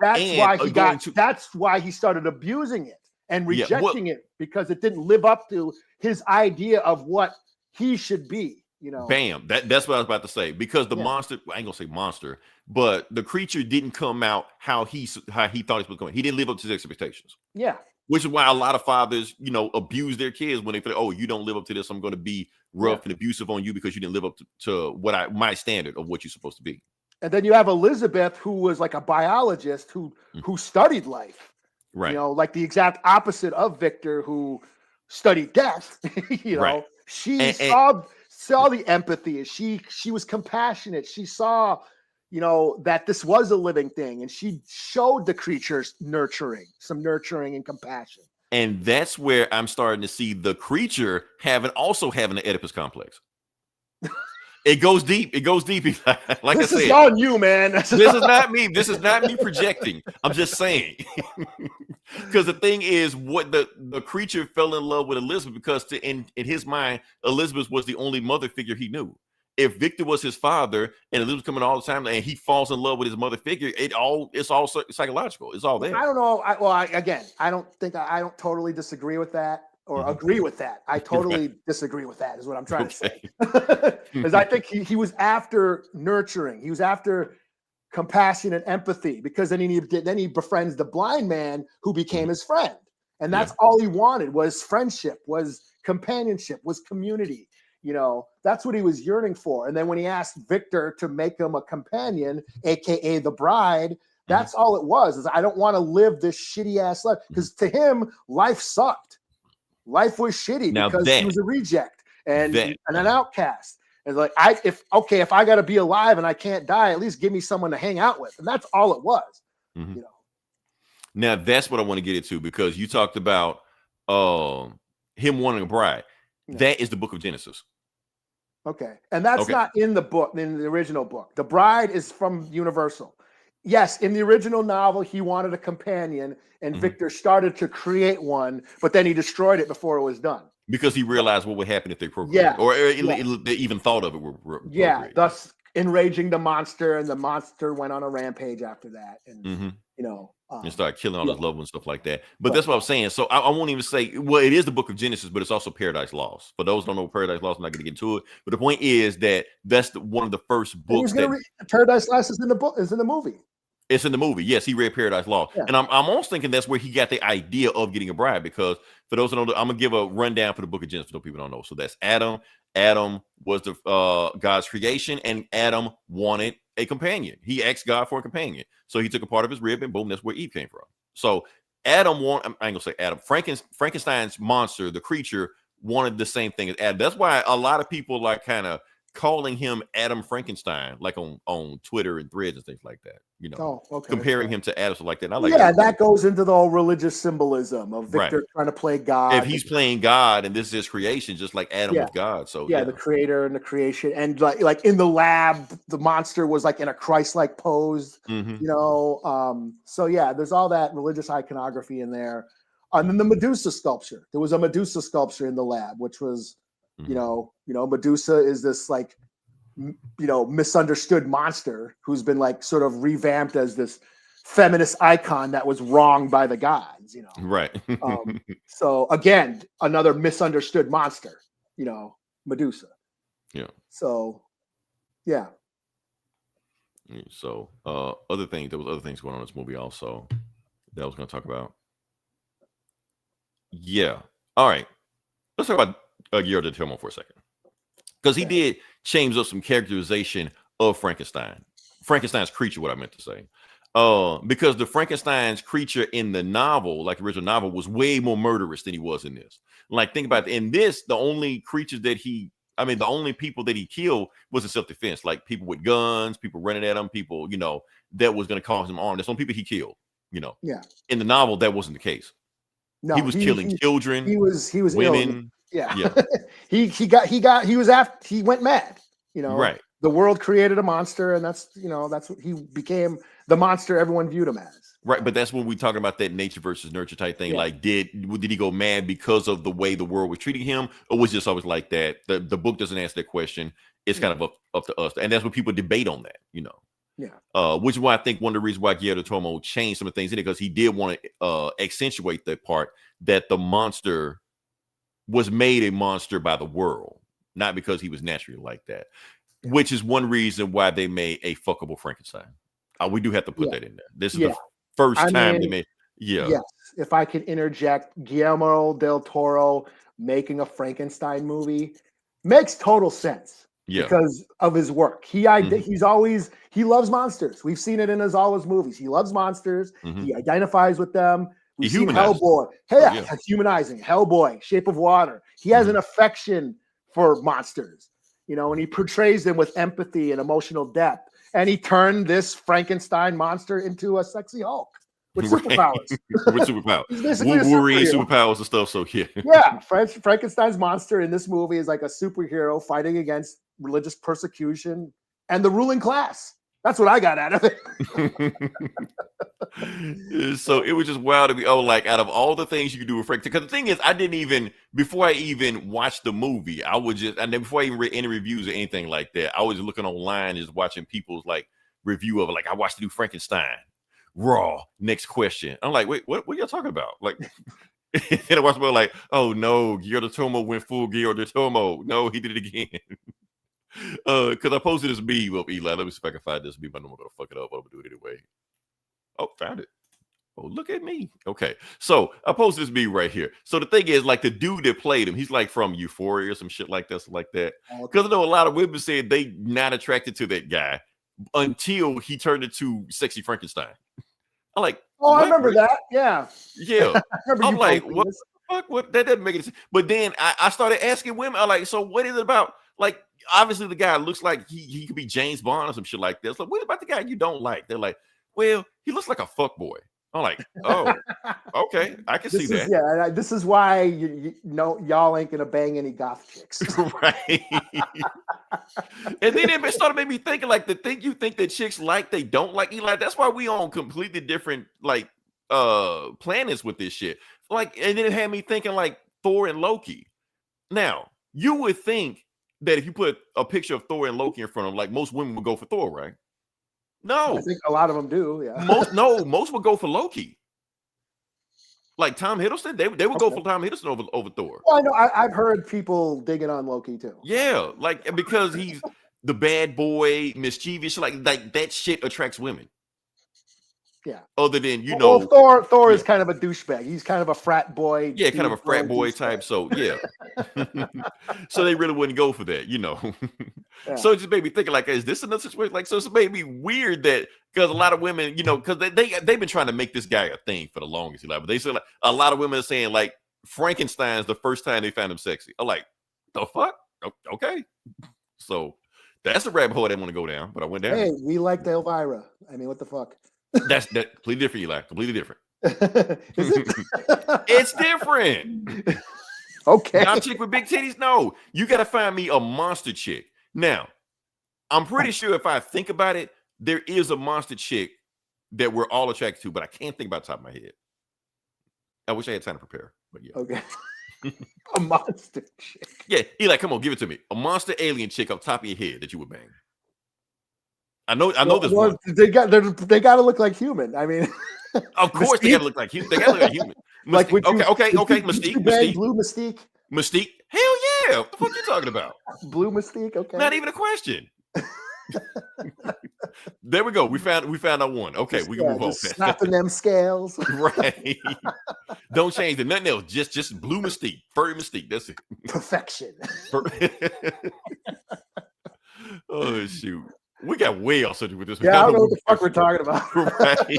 That's why he started abusing it and rejecting it, because it didn't live up to his idea of what he should be. Bam. That's what I was about to say, because the monster, I ain't gonna say monster, but the creature didn't come out how he thought it was going. He didn't live up to his expectations. Yeah. Which is why a lot of fathers, abuse their kids when they feel, oh, you don't live up to this, I'm going to be rough and abusive on you because you didn't live up to my standard of what you're supposed to be. And then you have Elizabeth, who was like a biologist who studied life. Right. Like the exact opposite of Victor, who studied death. Right. She saw the empathy. She was compassionate. She saw, that this was a living thing, and she showed the creatures some nurturing and compassion. And that's where I'm starting to see the creature having an Oedipus complex. It goes deep. Like this I said, is on you, man. This is not me. This is not me projecting. I'm just saying. Because the thing is, what the creature fell in love with Elizabeth because in his mind, Elizabeth was the only mother figure he knew. If Victor was his father and Elizabeth coming all the time and he falls in love with his mother figure, it's all psychological. It's all there. I don't know. I don't totally disagree with that. Or agree with that. I totally disagree with that, is what I'm trying to say. Because I think he was after nurturing. He was after compassion and empathy, because then he befriends the blind man who became his friend. And that's all he wanted, was friendship, was companionship, was community. That's what he was yearning for. And then when he asked Victor to make him a companion, aka the bride, that's all it was, is I don't want to live this shitty ass life. Because to him, life sucked. Life was shitty because he was a reject and an outcast. And like, if I got to be alive and I can't die, at least give me someone to hang out with. And that's all it was. Now that's what I want to get into, because you talked about him wanting a bride. That is the book of Genesis. Okay. And that's not in the book, in the original book. The bride is from Universal. Yes, in the original novel, he wanted a companion, and Victor started to create one, but then he destroyed it before it was done. Because he realized what would happen if they procreated, or they even thought of it were procreating. Thus enraging the monster, and the monster went on a rampage after that, and and started killing all his loved ones, stuff like that. But that's what I'm saying. So I won't even say, well, it is the Book of Genesis, but it's also Paradise Lost. For those who don't know Paradise Lost, I'm not going to get into it. But the point is that that's one of the first books Paradise Lost is in the book, is in the movie. It's in the movie. Yes, he read Paradise Lost. Yeah. And I'm almost thinking that's where he got the idea of getting a bride, because for those who don't know, I'm going to give a rundown for the Book of Genesis for those people who don't know. So that's Adam. Adam was the God's creation, and Adam wanted a companion. He asked God for a companion. So he took a part of his rib, and boom, that's where Eve came from. So Adam I ain't going to say Adam. Frankenstein's monster, the creature, wanted the same thing as Adam. That's why a lot of people like kind of calling him Adam Frankenstein, like on Twitter and threads and things like that, comparing him to Adam, like that. And I like that goes into the whole religious symbolism of Victor trying to play God. If he's playing God and this is his creation, just like Adam was God. So the creator and the creation, and like in the lab, the monster was like in a Christ-like pose, So there's all that religious iconography in there. And then the Medusa sculpture. There was a Medusa sculpture in the lab, which was Medusa is this like, misunderstood monster who's been like sort of revamped as this feminist icon that was wronged by the gods, Right. So again, another misunderstood monster, Medusa. Yeah. So, yeah. So, there was other things going on in this movie also that I was going to talk about. Yeah. All right. Let's talk about Guillermo del Toro for a second, because he did change up some characterization of Frankenstein's creature, what I meant to say, because the Frankenstein's creature in the novel, like the original novel, was way more murderous than he was in this. Like, think about it. In this, the only creatures that the only people that he killed was in self-defense, like people with guns, people running at him, people, that was going to cause him harm. That's the only people he killed, In the novel, that wasn't the case. No, he was killing children. He was women. Ill. Yeah. He went mad, right. The world created a monster, and that's what he became, the monster everyone viewed him as. Right. But that's when we talking about that nature versus nurture type thing. Yeah. Like, did he go mad because of the way the world was treating him, or was it just always like that? The book doesn't answer that question. It's kind of up to us. And that's what people debate on that, Yeah. Which is why I think one of the reasons why Guillermo del Toro changed some of the things in it, because he did want to accentuate the part that the monster was made a monster by the world, not because he was naturally like that, which is one reason why they made a fuckable Frankenstein. We do have to put that in there. This is the first time they made. Yeah. Yes. If I can interject, Guillermo del Toro making a Frankenstein movie makes total sense. Yeah. Because of his work. He loves monsters. We've seen it in all his movies. He loves monsters. He identifies with them. We've seen Hellboy. Humanizing. Hellboy, Shape of Water. He has an affection for monsters, and he portrays them with empathy and emotional depth. And he turned this Frankenstein monster into a sexy Hulk with superpowers. With superpowers. He's basically Wolverine superpowers and stuff. So Frankenstein's monster in this movie is like a superhero fighting against religious persecution and the ruling class. That's what I got out of it. So it was just wild to be, like, out of all the things you could do with Frank, because the thing is, before I even watched the movie, before I even read any reviews or anything like that, I was looking online, just watching people's like review of it. Like, I watched the new Frankenstein, raw, next question. I'm like, wait, what are y'all talking about? Like, and I watched about like, oh no, Guillermo del Toro went full Guillermo del Toro. No, he did it again. Because I posted this meme up, Eli. Let me see if I can find this meme. I know I'm gonna fuck it up, but I'm gonna do it anyway. Oh, found it. Oh, look at me. Okay, so I posted this meme right here. So the thing is, like, the dude that played him, he's like from Euphoria or some shit like that, Because I know a lot of women said they not attracted to that guy until he turned into sexy Frankenstein. I'm like, I remember that. Yeah. I'm like, what the fuck? What, that doesn't make any sense. But then I started asking women, I'm like, so what is it about? Like, obviously the guy looks like he could be James Bond or some shit like this. Like, what about the guy you don't like? They're like, well, he looks like a fuck boy. I'm like, oh, okay, I can see that. Yeah, this is why you know y'all ain't gonna bang any goth chicks. Right. And then it started making me thinking like the thing you think that chicks like they don't like Eli. That's why we on completely different like planets with this shit. Like, and then it had me thinking like Thor and Loki. Now, you would think that if you put a picture of Thor and Loki in front of them, like most women would go for Thor, right? No. I think a lot of them do, yeah. Most would go for Loki. Like Tom Hiddleston, they would go for Tom Hiddleston over Thor. Well, I know I've heard people digging on Loki too. Yeah, like because he's the bad boy, mischievous, like that shit attracts women. Yeah. Other than Thor is kind of a douchebag. He's kind of a frat boy. Yeah, kind of a frat boy type. So yeah. So they really wouldn't go for that, Yeah. So it just made me thinking, like, is this another situation? Like, so it's made me weird that because a lot of women, because they've been trying to make this guy a thing for the longest. But they say like a lot of women are saying like Frankenstein's the first time they found him sexy. I'm like, the fuck? Okay. So that's a rabbit hole I didn't want to go down, but I went down. Hey, we liked Elvira. I mean, what the fuck? That's completely different, Eli. Completely different. Is it? It's different. Okay. Now, chick with big titties? No. You got to find me a monster chick. Now, I'm pretty sure if I think about it, there is a monster chick that we're all attracted to, but I can't think about the top of my head. I wish I had time to prepare, but yeah. Okay. A monster chick. Yeah, Eli, come on, give it to me. A monster alien chick up top of your head that you would bang. I know this one. They got to look like human. I mean, of course they got to look like human. They got to look like human. Like, okay. Mystique. Blue Mystique. Mystique. Hell yeah! What the fuck are you talking about? Blue Mystique. Okay. Not even a question. There we go. We found out one. Okay, we can move on. Snapping them scales. Right. Don't change it. Nothing else. Just blue Mystique, furry Mystique. That's it. Perfection. Oh shoot. We got way off subject with this. Yeah, I don't know what the fuck we're talking about. Right.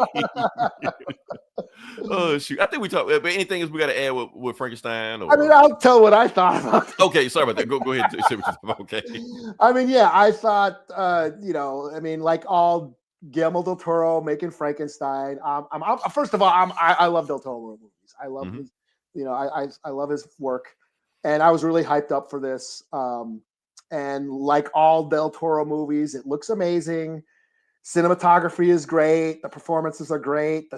Oh shoot! I think we talked. But anything else we got to add with Frankenstein? Or... I mean, I'll tell what I thought about. Okay, sorry about that. Go ahead. Okay. I mean, yeah, I thought, like all Guillermo del Toro making Frankenstein. First of all, I love del Toro movies. I love his, I love his work, and I was really hyped up for this. And like all del Toro movies, it looks amazing. Cinematography is great. The performances are great. The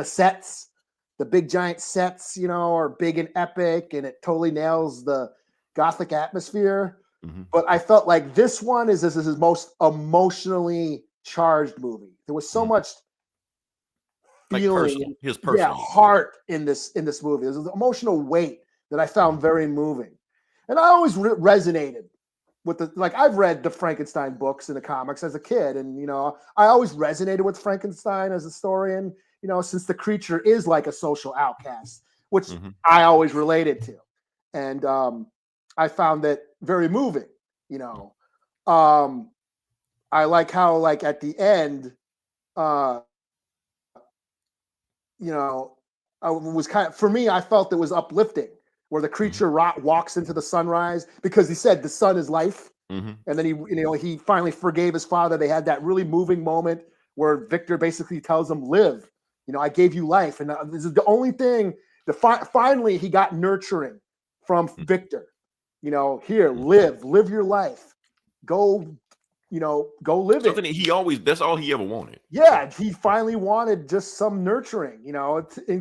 sets, the big giant sets, are big and epic, and it totally nails the Gothic atmosphere. Mm-hmm. But I felt like this one is his most emotionally charged movie. There was so much feeling, like his personal heart in this movie. There's an emotional weight that I found very moving. And I always resonated with I've read the Frankenstein books and the comics as a kid. And, I always resonated with Frankenstein as a story. And, since the creature is like a social outcast, which I always related to. And I found that very moving, I like how, at the end, was kind of, for me, I felt it was uplifting. Where the creature walks into the sunrise because he said the sun is life, and then he finally forgave his father. They had that really moving moment where Victor basically tells him, "Live, I gave you life," and this is the only thing. Finally, he got nurturing from Victor. Here, live your life, go live Something it. That's all he ever wanted. Yeah, he finally wanted just some nurturing,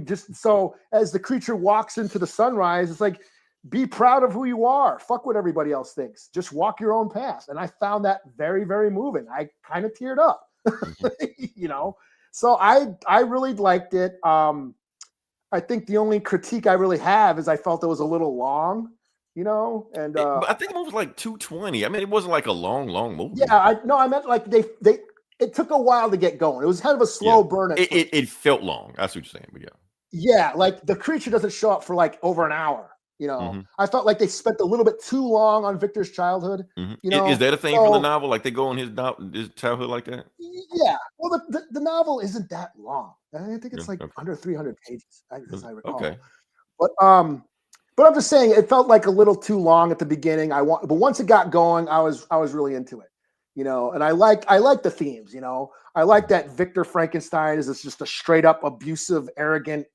just so as the creature walks into the sunrise, it's like, be proud of who you are. Fuck what everybody else thinks. Just walk your own path. And I found that very, very moving. I kind of teared up, So I really liked it. I think the only critique I really have is I felt it was a little long. And I think the movie was like 220. I mean, it wasn't like a long movie. Yeah, I meant like it took a while to get going. It was kind of a slow burn. It felt long. That's what you're saying, but yeah. Yeah, like the creature doesn't show up for like over an hour. I felt like they spent a little bit too long on Victor's childhood. Is that a thing from the novel? Like they go on his childhood like that? Yeah. Well, the novel isn't that long. I think it's under 300 pages, as I recall. Okay. But I'm just saying it felt like a little too long at the beginning. But once it got going, I was really into it. and I like the themes, I like that Victor Frankenstein is just a straight up abusive, arrogant,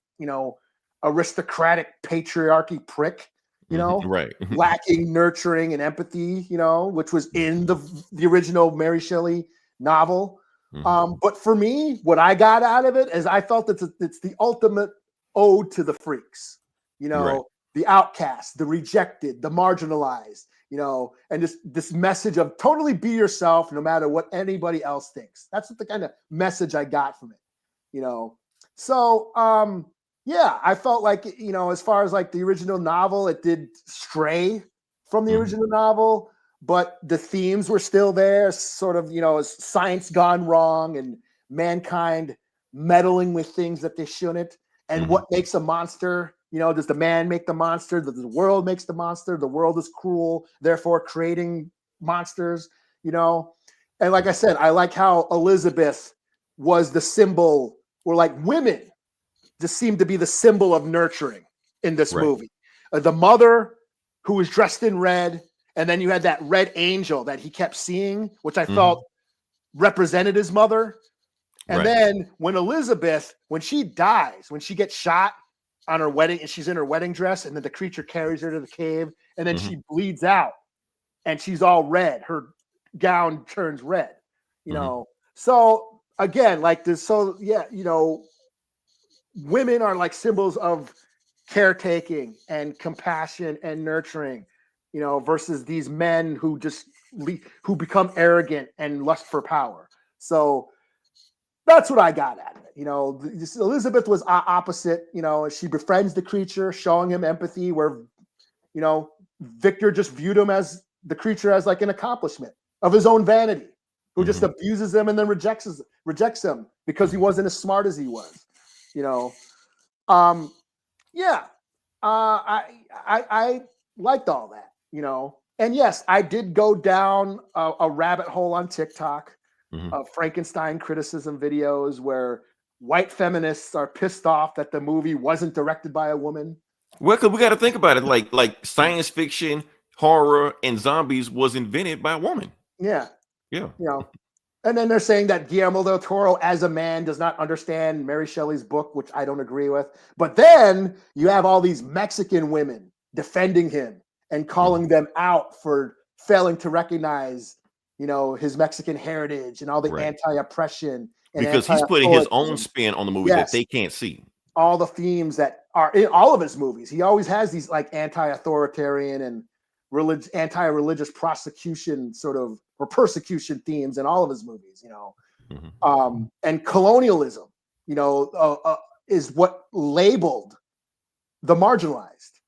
aristocratic patriarchy prick, right. lacking nurturing and empathy, which was in the original Mary Shelley novel. But for me, what I got out of it is I felt it's the ultimate ode to the freaks, Right. the outcast, the rejected, the marginalized, and this message of totally be yourself no matter what anybody else thinks. That's the kind of message I got from it, So, yeah, I felt like, as far as like the original novel, it did stray from the original novel, but the themes were still there, sort of, science gone wrong and mankind meddling with things that they shouldn't. And what makes a monster? Does the man make the monster? Does the world makes the monster? The world is cruel, therefore creating monsters, And like I said, I like how Elizabeth was the symbol, or like women just seemed to be the symbol of nurturing in this movie. The mother who was dressed in red, and then you had that red angel that he kept seeing, which I felt represented his mother. And then when Elizabeth, when she dies, when she gets shot on her wedding, and she's in her wedding dress, and then the creature carries her to the cave, and then she bleeds out, and she's all red. Her gown turns red, So again, like this, so yeah, women are like symbols of caretaking and compassion and nurturing, versus these men who just who become arrogant and lust for power. So that's what I got out of it. This Elizabeth was opposite, she befriends the creature, showing him empathy, where, Victor just viewed him as the creature as like an accomplishment of his own vanity, who just abuses him and then rejects him because he wasn't as smart as he was, I liked all that, and yes, I did go down a rabbit hole on TikTok of Frankenstein criticism videos where white feminists are pissed off that the movie wasn't directed by a woman. Well, because we got to think about it, like science fiction, horror, and zombies was invented by a woman. Yeah. Yeah. And then they're saying that Guillermo del Toro, as a man, does not understand Mary Shelley's book, which I don't agree with. But then you have all these Mexican women defending him and calling them out for failing to recognize, his Mexican heritage and all the anti-oppression. And because he's putting his own spin on the movie that they can't see. All the themes that are in all of his movies. He always has these like anti-authoritarian and anti-religious prosecution sort of, or persecution themes in all of his movies, and colonialism, is what labeled the marginalized.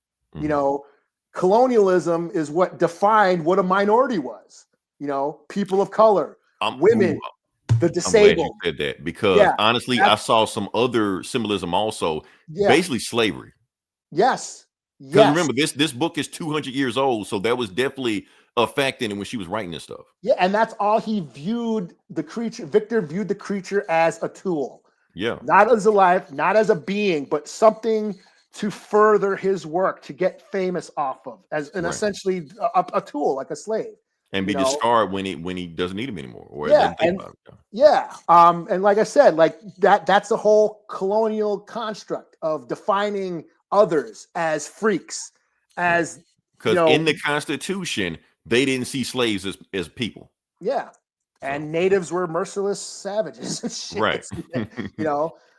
Colonialism is what defined what a minority was. People of color, women, the disabled. I'm glad you said that, because honestly, I saw some other symbolism also. Basically, slavery. Yes. Because remember, this book is 200 years old, so that was definitely a fact in it when she was writing this stuff. Yeah, and that's all he viewed the creature. Victor viewed the creature as a tool. Yeah. Not as a life, not as a being, but something to further his work, to get famous off of, as an essentially a tool, like a slave. And be discarded when he doesn't need him anymore. Or and like I said, like that's the whole colonial construct of defining others as freaks, as because in the Constitution they didn't see slaves as people. Yeah. And natives were merciless savages and shit. Right.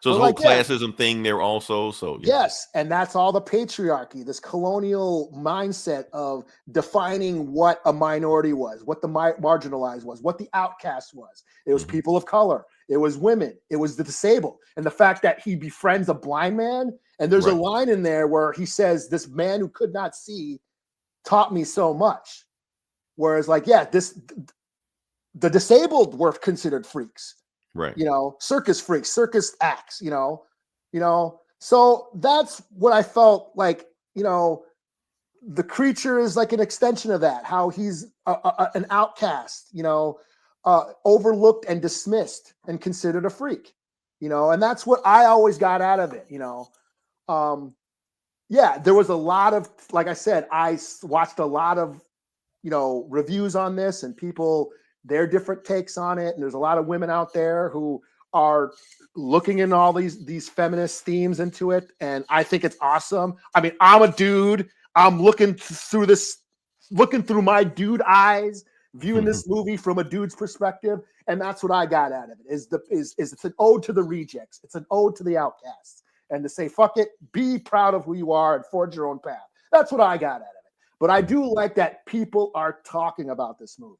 So the whole like, classism thing there also. So yes, and that's all the patriarchy, this colonial mindset of defining what a minority was, what the marginalized was, what the outcast was. It was people of color, it was women, it was the disabled, and the fact that he befriends a blind man. And there's a line in there where he says, "This man who could not see taught me so much." Whereas, like, the disabled were considered freaks. Right. Circus freaks, circus acts, So that's what I felt like, the creature is like an extension of that, how he's an outcast, overlooked and dismissed and considered a freak, and that's what I always got out of it, there was a lot of, like I said, I watched a lot of, reviews on this and people their different takes on it. And there's a lot of women out there who are looking in all these feminist themes into it. And I think it's awesome. I mean, I'm a dude. I'm looking through my dude eyes, viewing this movie from a dude's perspective. And that's what I got out of it is it's an ode to the rejects. It's an ode to the outcasts, and to say, fuck it, be proud of who you are and forge your own path. That's what I got out of it. But I do like that people are talking about this movie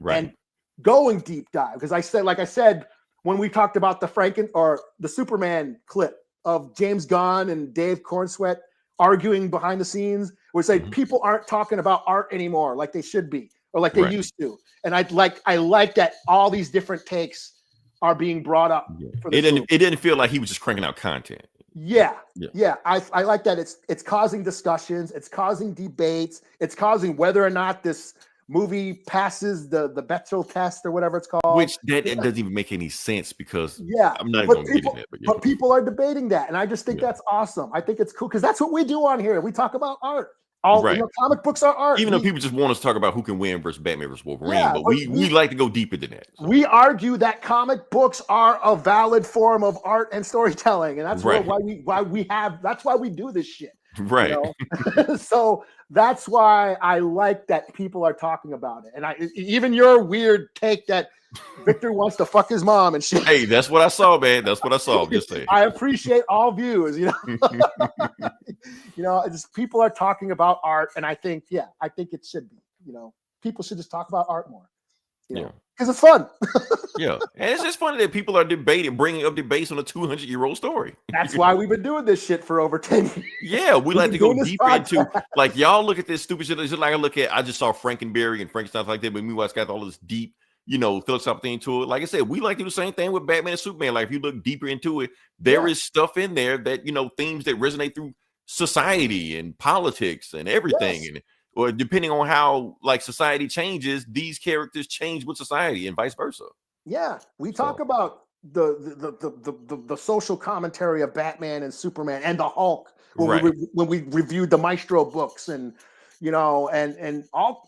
and going deep dive. Because like I said, when we talked about the Superman clip of James Gunn and Dave Cornsweet arguing behind the scenes, where it's like people aren't talking about art anymore like they should be or like they used to. And I like that all these different takes are being brought up. For it didn't feel like he was just cranking out content. Yeah. I like that. It's causing discussions. It's causing debates. It's causing whether or not this movie passes the Bechdel test or whatever it's called. Which it doesn't even make any sense because I'm not but even going to get it. But people are debating that, and I just think that's awesome. I think it's cool because that's what we do on here. We talk about art. Comic books are art. Even though people just want us to talk about who can win versus Batman versus Wolverine, but we like to go deeper than that. So. We argue that comic books are a valid form of art and storytelling, and that's that's why we do this shit. Right. You know? So that's why I like that people are talking about it. And even your weird take that Victor wants to fuck his mom and shit. Hey, that's what I saw, man. That's what I saw. I'm just saying. I appreciate all views, you know. Just people are talking about art, and I think it should be. You know, people should just talk about art more. You know, because it's fun. And it's just funny that people are bringing up debates on a 200-year-old story. That's why we've been doing this shit for over 10 years. Yeah, we like to go deeper into, like, y'all look at this stupid shit. It's just like I just saw Frankenberry and Frankenstein like that, but meanwhile, it's got all this deep, philosophical thing to it. Like I said, we like to do the same thing with Batman and Superman. Like, if you look deeper into it, there is stuff in there that, themes that resonate through society and politics and everything. Or depending on how society changes, these characters change with society and vice versa. Yeah, we talk about the social commentary of Batman and Superman and the Hulk when we reviewed the Maestro books and all all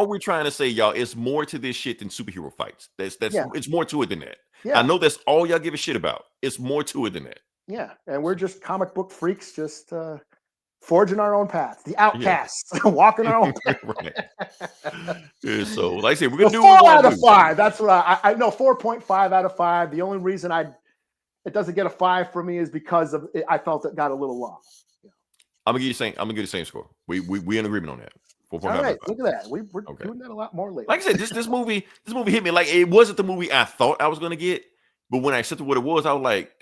we're trying to say, y'all, it's more to this shit than superhero fights. It's more to it than that. Yeah. I know that's all y'all give a shit about. It's more to it than that. Yeah, and we're just comic book freaks, just forging our own path, the outcasts, walking our own path. So, like I said, we're gonna do 4 out of 5. That's what I know. 4.5 out of 5. The only reason it doesn't get a 5 for me is because of I felt it got a little long. I'm gonna give you the same score. We in agreement on that. 4.5. All right, look at that. We're doing that a lot more lately. Like I said, this movie hit me like it wasn't the movie I thought I was gonna get, but when I accepted what it was, I was like,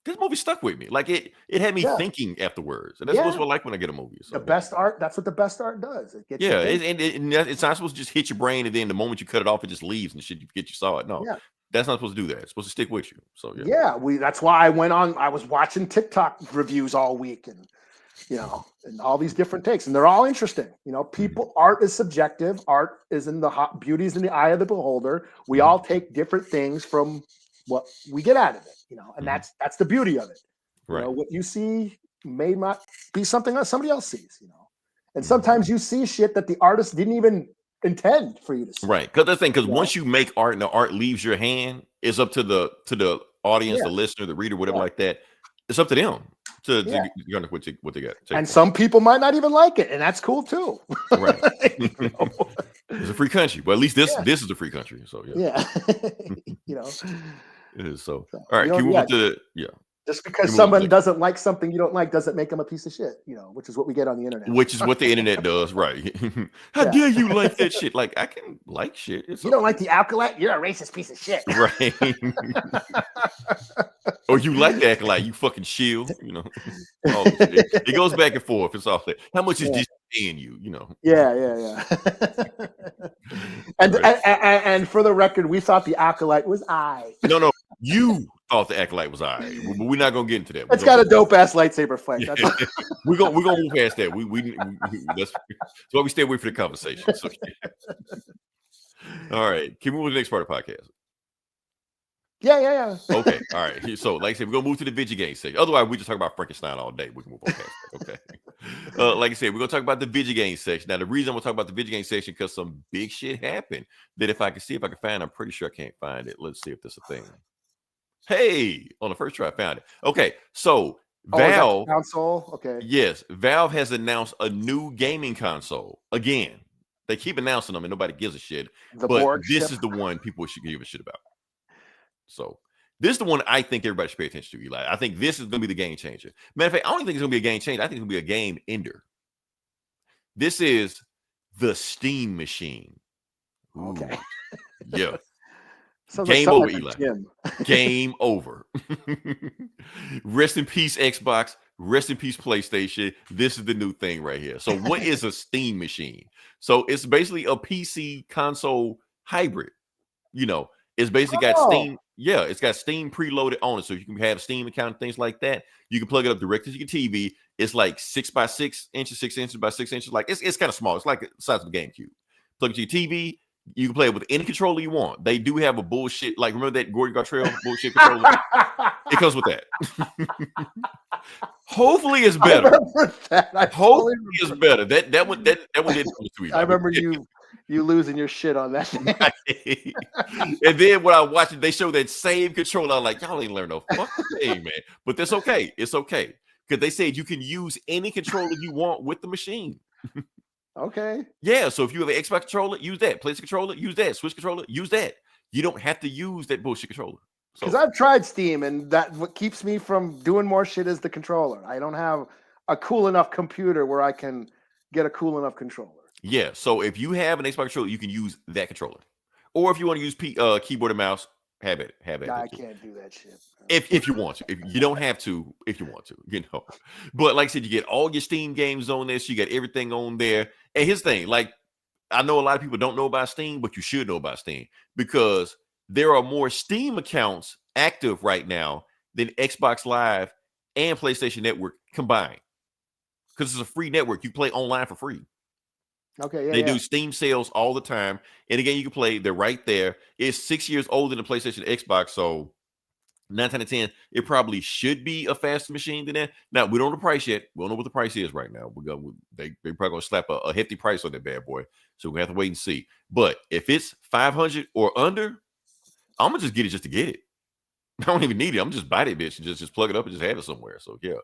this movie stuck with me. Like it had me thinking afterwards, and that's what I like when I get a movie. So, the best art. That's what the best art does. It gets it's not supposed to just hit your brain, and then the moment you cut it off, it just leaves and shit. You forget you saw it. No, that's not supposed to do that. It's supposed to stick with you. So that's why I went on. I was watching TikTok reviews all week, and and all these different takes, and they're all interesting. People, art is subjective. Art is beauty is in the eye of the beholder. We all take different things from what we get out of it, and that's the beauty of it. Right. What you see may not be something that somebody else sees, and sometimes you see shit that the artist didn't even intend for you to see. Right. Because once you make art and the art leaves your hand, it's up to the audience, the listener, the reader, whatever like that. It's up to them to what they got. And some people might not even like it, and that's cool too. Right. It's a free country, but at least this is a free country. So it is. So all right, can we move to just because someone doesn't like something you don't like doesn't make them a piece of shit, which is what we get on the internet. Which is what the internet does, right? How dare you like that shit? Like, I can like shit. You don't like the Acolyte? You're a racist piece of shit. Right. Or you like the Acolyte, you fucking shield, It goes back and forth. It's all that. How much is this paying you, Yeah. And for the record, we thought the Acolyte was I. No, you thought the Acolyte was I. But we're not gonna get into that. It's got a dope ass lightsaber fight. We're gonna move past that. That's why we stay away from the conversation. So, All right, can we move to the next part of the podcast? Yeah. Okay, all right. So, like I said, we're gonna move to the video game section. Otherwise, we just talk about Frankenstein all day. We can move on past that. Okay. Like I said, we're gonna talk about the video game section. Now, the reason I'm gonna talk about the video game section because some big shit happened. That if I can find, I'm pretty sure I can't find it. Let's see if that's a thing. Hey, on the first try, I found it. Okay, so Valve console. Okay, yes, Valve has announced a new gaming console again. They keep announcing them, and nobody gives a shit. But this is the one people should give a shit about. So. This is the one I think everybody should pay attention to, Eli. I think this is going to be the game changer. Matter of fact, I don't think it's going to be a game changer. I think it's going to be a game ender. This is the Steam machine. Ooh. Okay. Yeah. Game over, Eli. Game over. Rest in peace, Xbox. Rest in peace, PlayStation. This is the new thing right here. So what is a Steam machine? So it's basically a PC console hybrid. It's basically got Steam. Yeah, it's got Steam preloaded on it, so you can have a Steam account and things like that. You can plug it up directly to your TV. It's like 6 by 6 inches, 6 inches by 6 inches. Like it's kind of small. It's like the size of a GameCube. Plug it to your TV. You can play it with any controller you want. They do have a bullshit, like remember that Gordon Gartrell bullshit controller? It comes with that. Hopefully it's better. Hopefully it's better. That one didn't come to me. I remember you losing your shit on that. And then when I watched it, they showed that same controller. I'm like, y'all ain't learn no fucking thing, man. But that's okay. It's okay. Because they said you can use any controller you want with the machine. Okay. Yeah. So if you have an Xbox controller, use that. PlayStation controller, use that. Switch controller, use that. You don't have to use that bullshit controller. Because I've tried Steam, and what keeps me from doing more shit is the controller. I don't have a cool enough computer where I can get a cool enough controller. Yeah, so if you have an Xbox controller, you can use that controller. Or if you want to use keyboard and mouse, have it. I can't do that shit. If you want to. If you don't have to, if you want to, But like I said, you get all your Steam games on this. You got everything on there. And here's the thing, like, I know a lot of people don't know about Steam, but you should know about Steam because there are more Steam accounts active right now than Xbox Live and PlayStation Network combined. Because it's a free network. You play online for free. Okay, yeah. They do Steam sales all the time. And again, you can play. They're right there. It's 6 years older than the PlayStation Xbox. So 9 out of 10, it probably should be a faster machine than that. Now, we don't know the price yet. We don't know what the price is right now. They're probably going to slap a hefty price on that bad boy. So we're going to have to wait and see. But if it's 500 or under, I'm going to just get it just to get it. I don't even need it. I'm just buy that bitch and just plug it up and just have it somewhere. So, yeah.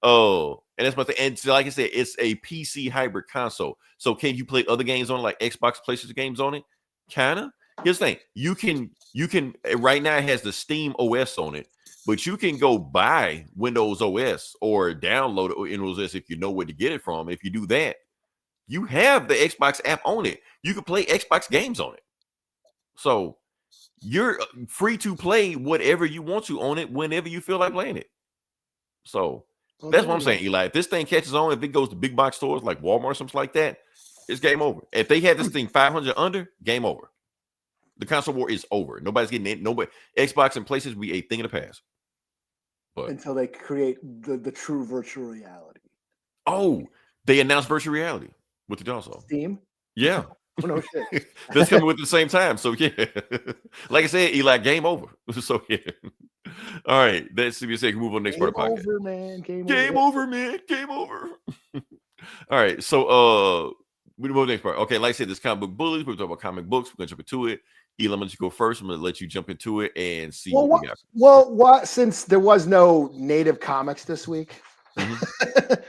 Oh, and that's my thing. And so, like I said, it's a PC hybrid console. So can you play other games on it, like Xbox, PlayStation games on it? Kinda. Here's the thing. You can right now it has the Steam OS on it, but you can go buy Windows OS or download it Windows OS if you know where to get it from. If you do that, you have the Xbox app on it. You can play Xbox games on it. So you're free to play whatever you want to on it whenever you feel like playing it. So that's what I'm saying, Eli. If this thing catches on, if it goes to big box stores like Walmart or something like that, it's game over. If they had this thing 500 under, game over. The console war is over. Nobody's getting it. Nobody. Xbox and PlayStation will be a thing in the past. But until they create the true virtual reality. Oh, they announced virtual reality with the console. Steam? Yeah. Oh, no shit. That's coming with the same time. So yeah. Like I said, Eli, game over. So yeah. All right. That's CBS. Can move on to the next part of the podcast. Over, man. Game over, man. Game over. All right. So we move to the next part. Okay, like I said, this comic book bullies. We're talking about comic books. We're gonna jump into it. Eli, I'm gonna let you go first. I'm gonna let you jump into it and see what we got. Well, since there was no native comics this week,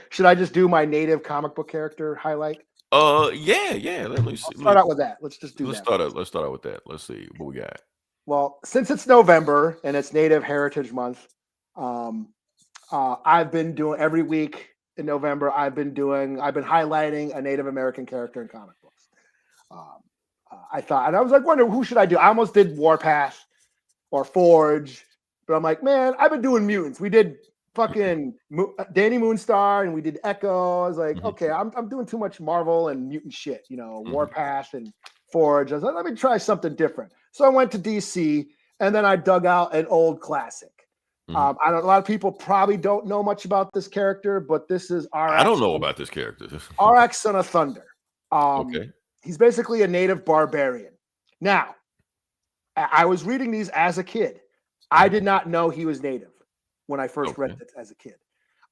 should I just do my native comic book character highlight? Yeah. Let me start out with that. Let's just do that. Let's start out with that. Let's see what we got. Well, since it's November and it's Native Heritage Month, I've been doing every week in November. I've been highlighting a Native American character in comic books. I thought, and I was like, wondering who should I do? I almost did Warpath or Forge, but I'm like, man, I've been doing mutants. We did fucking Danny Moonstar and we did Echo. I was like, okay, I'm doing too much Marvel and mutant shit, Warpath and Forge. I was like, let me try something different. So I went to DC and then I dug out an old classic. I know a lot of people probably don't know much about this character, but this is Arak. I don't know about this character. Arak, Son of Thunder. Okay. He's basically a native barbarian. Now, I was reading these as a kid. I did not know he was native when I first read it as a kid.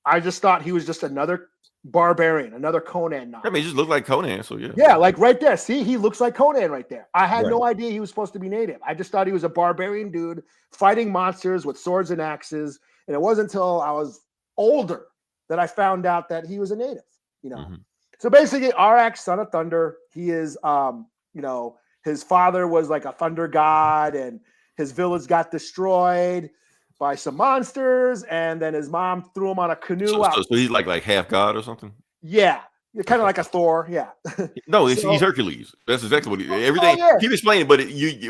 I just thought he was just another barbarian, another Conan novel. I mean, he just looked like Conan, so yeah. Yeah, like right there. See, he looks like Conan right there. I had Right. no idea he was supposed to be native. I just thought he was a barbarian dude fighting monsters with swords and axes. And it wasn't until I was older that I found out that he was a native, you know. Mhm. So basically, Arak, son of thunder, he is, you know, his father was like a thunder god, and his village got destroyed by some monsters, and then his mom threw him on a canoe So out. he's like half god or something? Yeah, kind of like a Thor. Yeah. No, So- he's Hercules. That's exactly what everything. yeah. Keep explaining, but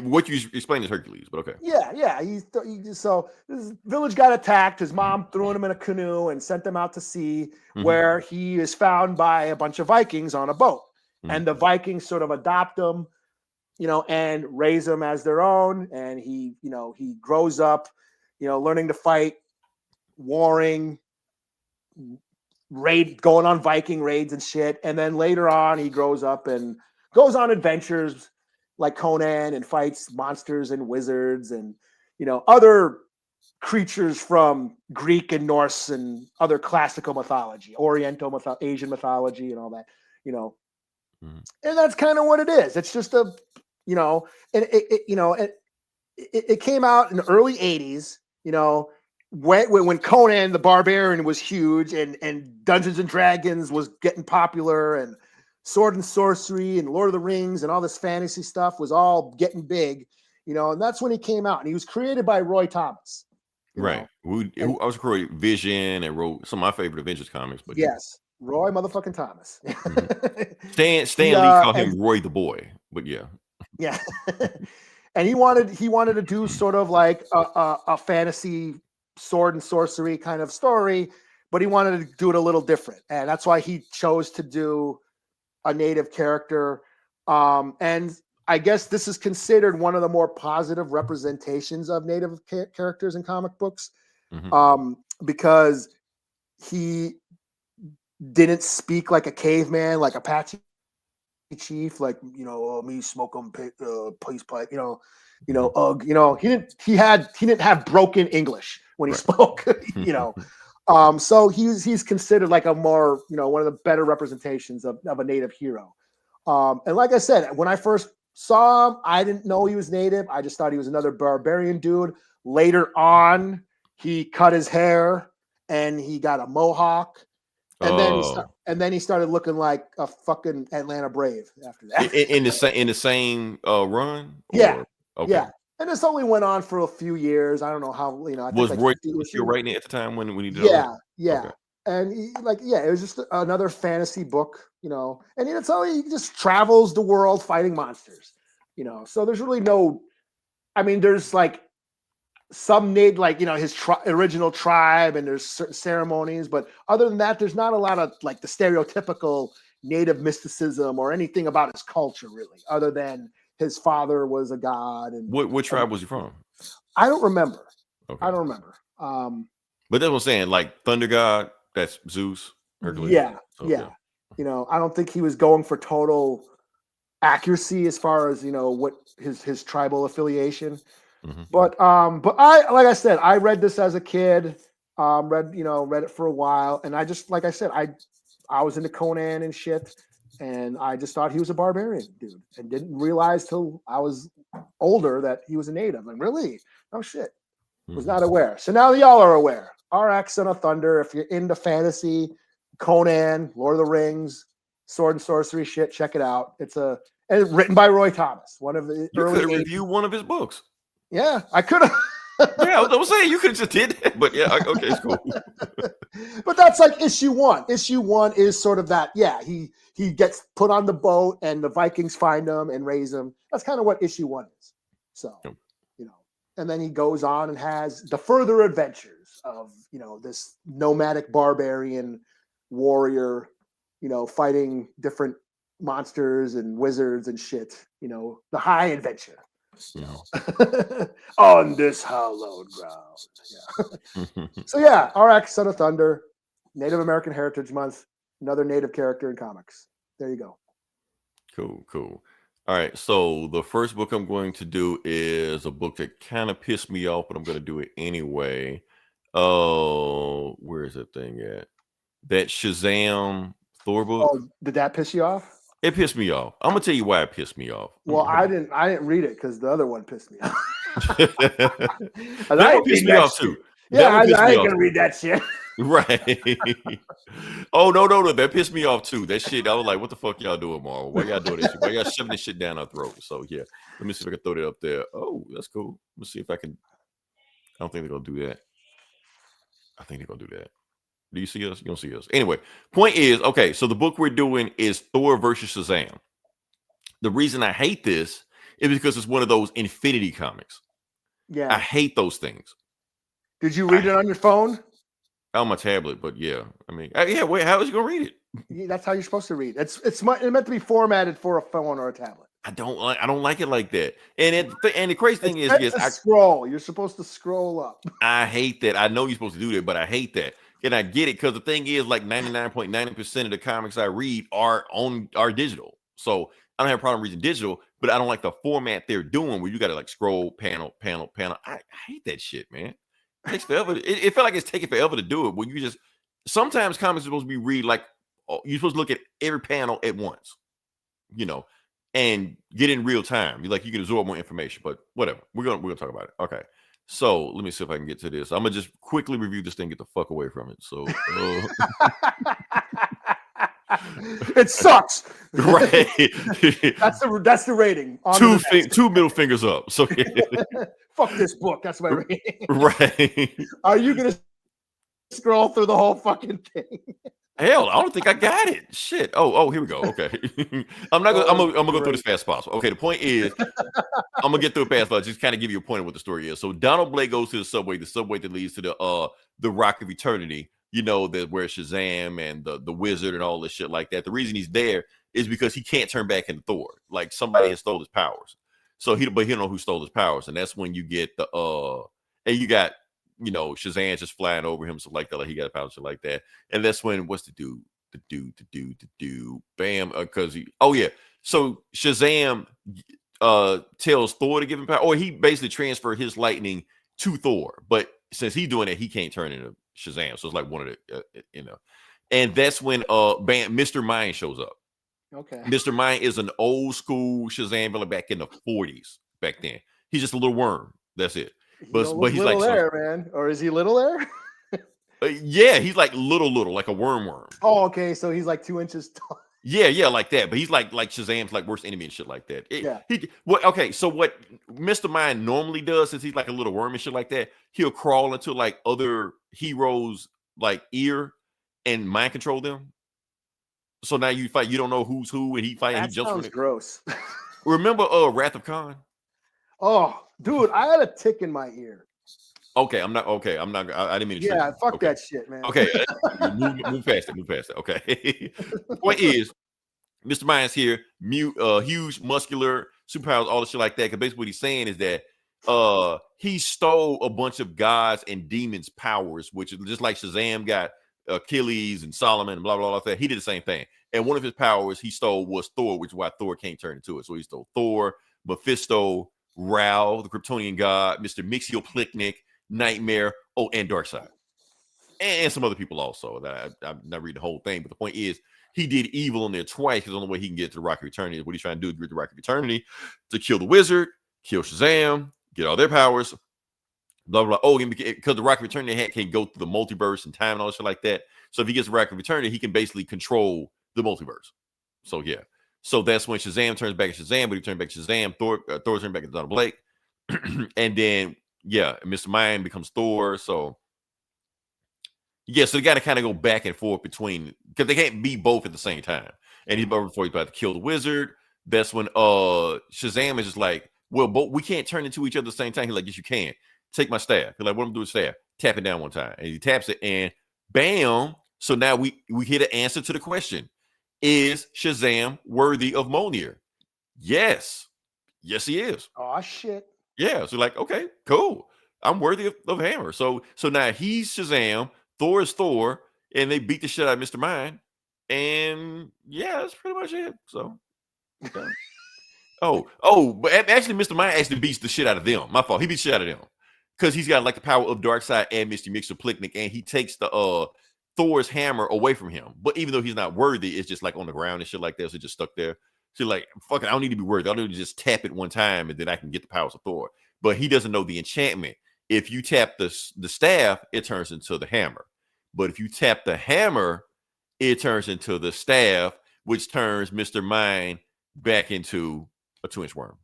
what you explained is Hercules. But okay. Yeah. So this village got attacked. His mom threw him in a canoe and sent them out to sea, Mhm. where he is found by a bunch of Vikings on a boat. Mhm. And the Vikings sort of adopt him, you know, and raise him as their own. And he, you know, he grows up, you know, learning to fight, warring, going on Viking raids and shit. And then later on, he grows up and goes on adventures like Conan and fights monsters and wizards and, you know, other creatures from Greek and Norse and other classical mythology, Oriental Asian mythology and all that, you know. Mhm. And that's kind of what it is. It's just a, you know, and it came out in the early 80s, you know, when Conan the Barbarian was huge and Dungeons and Dragons was getting popular, and Sword and Sorcery and Lord of the Rings and all this fantasy stuff was all getting big, you know, and that's when he came out. And he was created by Roy Thomas. Right. Who also created Vision and wrote some of my favorite Avengers comics. But yes, Roy motherfucking Thomas. Stan Lee called him Roy the Boy. But yeah. Yeah. And he wanted to do sort of like a fantasy sword and sorcery kind of story, but he wanted to do it a little different. And that's why he chose to do a native character. And I guess this is considered one of the more positive representations of native characters in comic books, because he didn't speak like a caveman, like Apache chief, like, you know, me smoke them peace pipe, you know, you know, he didn't have broken English when he spoke, you know. So he's considered like a more, you know, one of the better representations of a native hero. And like I said, when I first saw him, I didn't know he was native. I just thought he was another barbarian dude. Later on, he cut his hair and he got a mohawk. And then he started looking like a fucking Atlanta Brave after that. in the same run? Yeah. Okay. Yeah. And this only went on for a few years. I don't know how, you know. I Was think Roy like still writing it at the time when he did Yeah. Okay. And it was just another fantasy book, you know. And it's all, he just travels the world fighting monsters, you know. So there's really no, I mean, there's like some native, like, you know, his original tribe, and there's certain ceremonies, but other than that, there's not a lot of like the stereotypical native mysticism or anything about his culture, really, other than his father was a god. And what tribe was he from? I don't remember. Okay. I don't remember. But that's what I'm saying, like Thunder God, that's Zeus, Hercules. Yeah, So, yeah. You know, I don't think he was going for total accuracy as far as, you know, what his tribal affiliation. But I, like I said, I read this as a kid, read it for a while, and I just, like I said, I was into Conan and shit, and I just thought he was a barbarian dude, and didn't realize till I was older that he was a native. And really, oh shit, was not aware. So now y'all are aware. Arak, Son of Thunder. If you're into fantasy, Conan, Lord of the Rings, sword and sorcery shit, check it out. It's written by Roy Thomas, one of the you early. Could review one of his books. Yeah, I could have. Yeah, I was saying you could have just did that, but yeah, okay, it's cool. But that's like issue 1. Issue 1 is sort of that. Yeah, he gets put on the boat, and the Vikings find him and raise him. That's kind of what issue 1 is. So, you know, and then he goes on and has the further adventures of, you know, this nomadic barbarian warrior, you know, fighting different monsters and wizards and shit. You know, the high adventure. You know, on this hallowed ground. Yeah. So yeah, Arak, Son of Thunder, Native American Heritage Month, another native character in comics. There you go. Cool. All right, so the first book I'm going to do is a book that kind of pissed me off, but I'm going to do it anyway. Oh, where is that thing at? that Shazam Thor book. Oh, did that piss you off? It pissed me off. I'm gonna tell you why it pissed me off. Well, I didn't read it because the other one pissed me off. That one pissed me off too. Yeah, I ain't gonna read that shit. Right. Oh no, that pissed me off too. That shit, I was like, what the fuck y'all doing, Marvel? Why y'all doing this shit? Why y'all shoving this shit down our throat? So yeah, let me see if I can throw that up there. Oh, that's cool. Let's see if I can. I don't think they're gonna do that. I think they're gonna do that. Do you see us? You don't see us. Anyway, point is, okay, so the book we're doing is Thor versus Shazam. The reason I hate this is because it's one of those Infinity comics. Yeah. I hate those things. Did you read it on your phone? On my tablet, but yeah. I mean, yeah, wait, how is you gonna read it? That's how you're supposed to read. It's meant to be formatted for a phone or a tablet. I don't like it like that. And the crazy thing is, yes, scroll. You're supposed to scroll up. I hate that. I know you're supposed to do that, but I hate that. And I get it because the thing is, like 99.9% of the comics I read are digital. So I don't have a problem reading digital, but I don't like the format they're doing where you got to like scroll panel. I hate that shit, man. It takes forever. It felt like it's taking forever to do it. When you just sometimes comics are supposed to be read like you're supposed to look at every panel at once, and get in real time. You can absorb more information, but whatever. We're gonna talk about it. Okay. So let me see if I can get to this. I'm gonna just quickly review this thing, get the fuck away from it. So it sucks. Right. that's the rating. Two middle fingers up. So fuck this book. That's my rating. Right. Are you gonna scroll through the whole fucking thing? Hell, I don't think I got it. Shit. Oh, here we go. Okay. I'm gonna go through this fast as possible. Okay, the point is I'm gonna get through it fast, but just kind of give you a point of what the story is. So Donald Blake goes to the subway that leads to the Rock of Eternity, where Shazam and the wizard and all this shit like that. The reason he's there is because he can't turn back into Thor. Like somebody has stole his powers. So he don't know who stole his powers, and that's when you get and you got Shazam's just flying over him, so like that, like he got a power, shit like that. And that's when what's the dude, bam, because so Shazam tells Thor to give him power, or he basically transferred his lightning to Thor, but since he's doing it, he can't turn into Shazam, so it's like one of the and that's when Mr. Mind shows up. Okay. Mr. Mind is an old school Shazam villain back in the 40s. Back then, he's just a little worm. That's it. But he's like there, man. Or is he little there? Yeah, he's like little, like a worm. Oh, okay. So he's like 2 inches tall. Yeah, like that. But he's like Shazam's like worst enemy and shit like that. So what Mr. Mind normally does, since he's like a little worm and shit like that, he'll crawl into like other heroes' like ear and mind control them. So now you fight, you don't know who's who, and he fight. That and he jumps. Sounds gross. Remember Wrath of Khan? Oh, dude, I had a tick in my ear. Okay, I'm not. I didn't mean to. Yeah, fuck that shit, man. Okay, move past it. Okay. The point is, Mr. Mind's here, huge, muscular, superpowers, all the shit like that. Because basically, what he's saying is that he stole a bunch of gods and demons' powers, which is just like Shazam got Achilles and Solomon and blah blah blah. That he did the same thing. And one of his powers he stole was Thor, which is why Thor can't turn into it. So he stole Thor, Mephisto, Ra, the Kryptonian god, Mr. Mxyzptlk, Nightmare, and Darkseid, and some other people also. That I'm not reading the whole thing, but the point is he did evil in there twice. Because the only way he can get to the Rock of Eternity is what he's trying to do is get the Rock of Eternity to kill the wizard, kill Shazam, get all their powers. Blah blah blah. Oh, because the Rock of Eternity can go through the multiverse and time and all that shit like that. So if he gets the Rock of Eternity, he can basically control the multiverse. So yeah. So that's when Shazam turns back to Shazam, but he turns back to Shazam. Thor turns back to Donald Blake. And then, Mr. Mind becomes Thor. So, so they got to kind of go back and forth between, because they can't be both at the same time. And before he's about to kill the wizard, that's when Shazam is just like, well, we can't turn into each other at the same time. He's like, yes, you can. Take my staff. He's like, what am I doing with staff? Tap it down one time. And he taps it, and bam. So now we hit an answer to the question. Is Shazam worthy of Mjolnir? Yes, he is. Oh shit. Yeah, so like, okay, cool. I'm worthy of Hammer. So now he's Shazam, Thor is Thor, and they beat the shit out of Mr. Mind. And that's pretty much it. So okay. But actually Mr. Mind actually beats the shit out of them. My fault. He beats the shit out of them. Because he's got like the power of Darkseid and Mr. Mxyzptlk, and he takes the Thor's hammer away from him. But even though he's not worthy, it's just like on the ground and shit like that. So it's just stuck there. So like, fuck it, I don't need to be worthy. I need to just tap it one time and then I can get the powers of Thor. But he doesn't know the enchantment. If you tap the staff, it turns into the hammer. But if you tap the hammer, it turns into the staff, which turns Mr. Mind back into a 2-inch worm.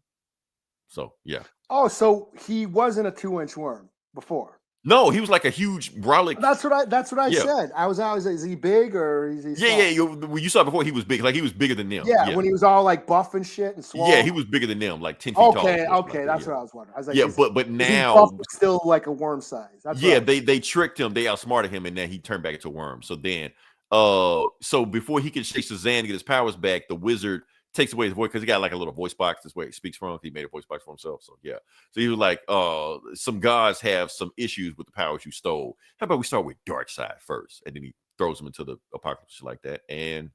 So yeah. Oh, so he wasn't a 2-inch worm before. No, he was like a huge brolic. That's what I said. I was always, is he big or is he small? When you saw before, he was big. Like he was bigger than them. Yeah, when he was all like buff and shit and swole. Yeah, he was bigger than them, like 10 feet tall. Okay, that's what I was wondering. I was like, yeah, but now still like a worm size. That's they tricked him. They outsmarted him, and then he turned back into a worm. So then, so before he could chase Shazam to get his powers back, the wizard takes away his voice because he got like a little voice box. This way he speaks from. He made a voice box for himself. So yeah. So he was like, some gods have some issues with the powers you stole. How about we start with Darkseid first, and then he throws him into the apocalypse like that. And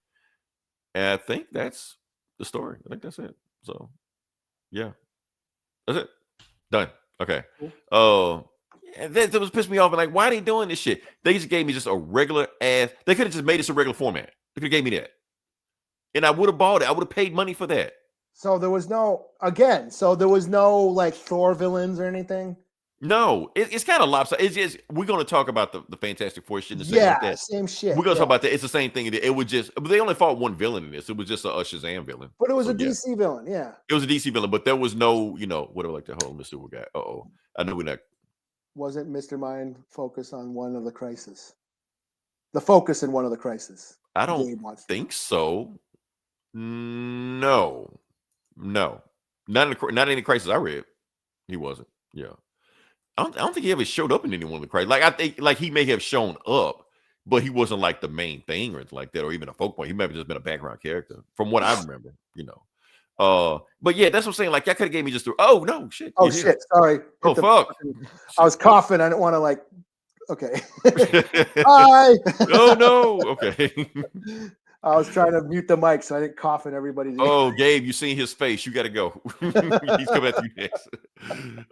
I think that's the story. I think that's it. So yeah, that's it. Done. Okay. And that was pissed me off. And like, why are they doing this shit? They just gave me just a regular ass. They could have just made this a regular format. They could have gave me that. And I would have bought it. I would have paid money for that. So there was no like Thor villains or anything? No, it's kind of lopsided. It's just, we're going to talk about the Fantastic Four shit. Yeah, like that. Same shit. We're going to talk about that. It's the same thing. It would just, but they only fought one villain in this. It was just a Shazam villain. But it was a DC villain, yeah. It was a DC villain, but there was no, whatever, like the whole Mr. Super guy. I know we're not. Wasn't Mr. Mind focus on one of the crises? The focus in one of the crises. I don't think so. No, not in the crisis I read. He wasn't. Yeah, I don't think he ever showed up in any one of the crises. Like I think, like he may have shown up, but he wasn't like the main thing or anything like that, or even a focal point. He may have just been a background character, from what I remember. But yeah, that's what I'm saying. Like, y'all could have gave me just oh no, shit. Oh shit, sorry. Oh fuck. I was coughing. I didn't want to like. Okay. Hi. Oh no. Okay. I was trying to mute the mic so I didn't cough in everybody's ear. Oh, Gabe, you seen his face. You got to go. He's coming after you next.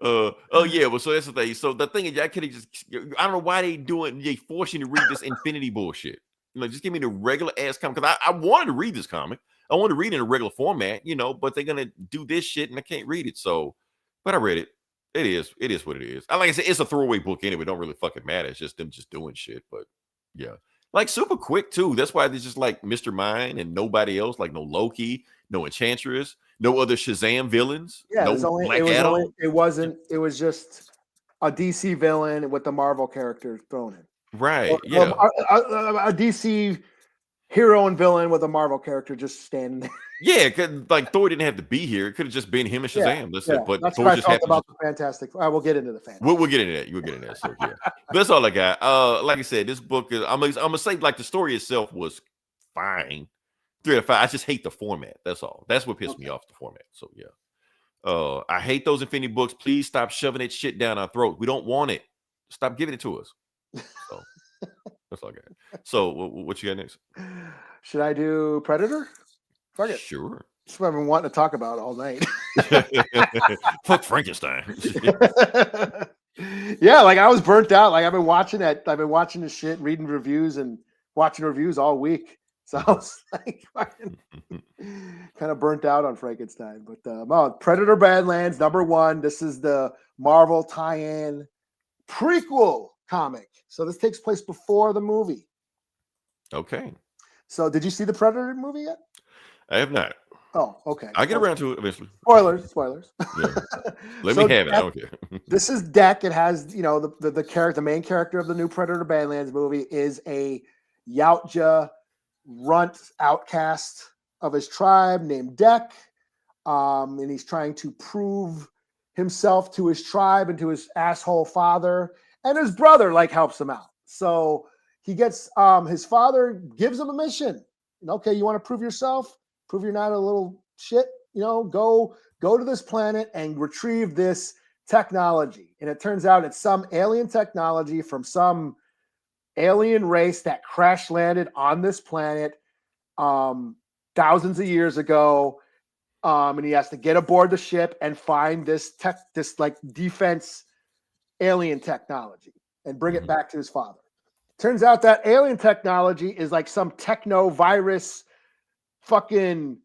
Oh, yeah. Well, so that's the thing. So the thing is, I could have just, I don't know why they forcing you to read this Infinity bullshit. Just give me the regular ass comic. Because I wanted to read this comic. I wanted to read it in a regular format, but they're going to do this shit and I can't read it. So, but I read it. It is what it is. Like I said, it's a throwaway book anyway. It don't really fucking matter. It's just them just doing shit. But yeah. Like super quick too. That's why there's just like Mr. Mind and nobody else. Like no Loki, no Enchantress, no other Shazam villains. Yeah, no Black Adam. It was just a DC villain with the Marvel character thrown in. Right. Yeah. A DC hero and villain with a Marvel character just standing there. Yeah, like Thor didn't have to be here. It could have just been him and Shazam. That's it. But that's Thor what just I talked about the Fantastic. We'll get into the Fantastic. We'll get into that. You'll get into that. So yeah, that's all I got. Like I said, this book is. I'm gonna say like the story itself was fine, 3 out of 5. I just hate the format. That's all. That's what pissed me off, the format. So yeah, I hate those Infinity books. Please stop shoving that shit down our throat. We don't want it. Stop giving it to us. So that's all I got. So what you got next? Should I do Predator? Fuck it. Sure. That's what I've been wanting to talk about all night. Fuck Frankenstein. Yeah, like I was burnt out. Like I've been watching this shit, reading reviews and watching reviews all week. So I was like kind of burnt out on Frankenstein. But Predator Badlands #1. This is the Marvel tie-in prequel comic. So this takes place before the movie. Okay. So did you see the Predator movie yet? I have not. Oh, okay. I'll get around to it eventually. Spoilers. Yeah. Let me have it. I don't care. This is Deck. It has, the main character of the new Predator Badlands movie is a Yautja runt outcast of his tribe named Deck. And he's trying to prove himself to his tribe and to his asshole father. And his brother helps him out. So he gets his father gives him a mission. Okay, you want to prove yourself? Prove you're not a little shit, go to this planet and retrieve this technology. And it turns out it's some alien technology from some alien race that crash landed on this planet thousands of years ago. And he has to get aboard the ship and find this defense alien technology and bring it back to his father. Turns out that alien technology is like some techno virus fucking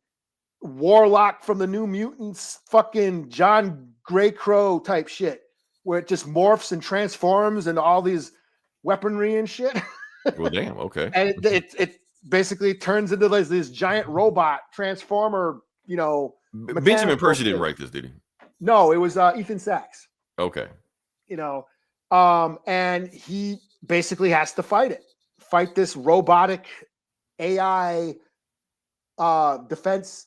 warlock from the New Mutants, fucking John Grey Crow type shit, where it just morphs and transforms into all these weaponry and shit. Well, damn. Okay. And it basically turns into this giant robot transformer, Benjamin Percy didn't write this, did he? No, it was Ethan Sachs. Okay. And he basically has to fight this robotic AI defense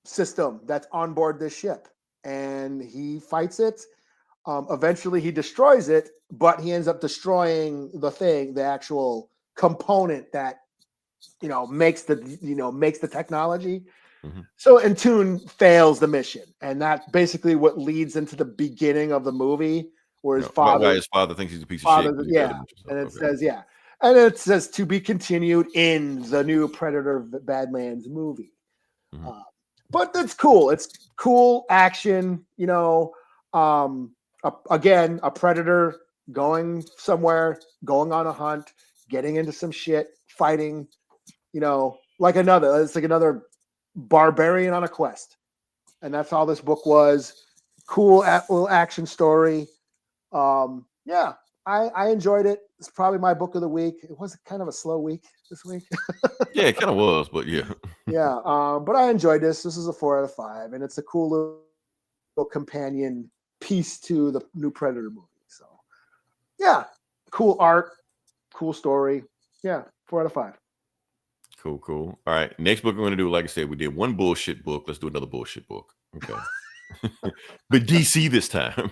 system that's on board this ship, and he fights it. Eventually he destroys it, but he ends up destroying the actual component that makes the technology. Mm-hmm. So Intune fails the mission, and that's basically what leads into the beginning of the movie, where his father thinks he's a piece of shit. Yeah, and it says and it says to be continued in the new Predator Badlands movie. Mm-hmm. But that's cool. It's cool action, again, a predator going somewhere, going on a hunt, getting into some shit, fighting, it's like another barbarian on a quest. And that's all this book was. Cool little action story. I enjoyed it. It's probably my book of the week. It was kind of a slow week this week. Yeah, it kind of was, but yeah. Yeah, but I enjoyed this. This is a 4 out of 5, and it's a cool little companion piece to the new Predator movie. So, yeah, cool art, cool story. Yeah, 4 out of 5. Cool. All right, next book we're going to do, like I said, we did one bullshit book. Let's do another bullshit book. Okay. But DC this time.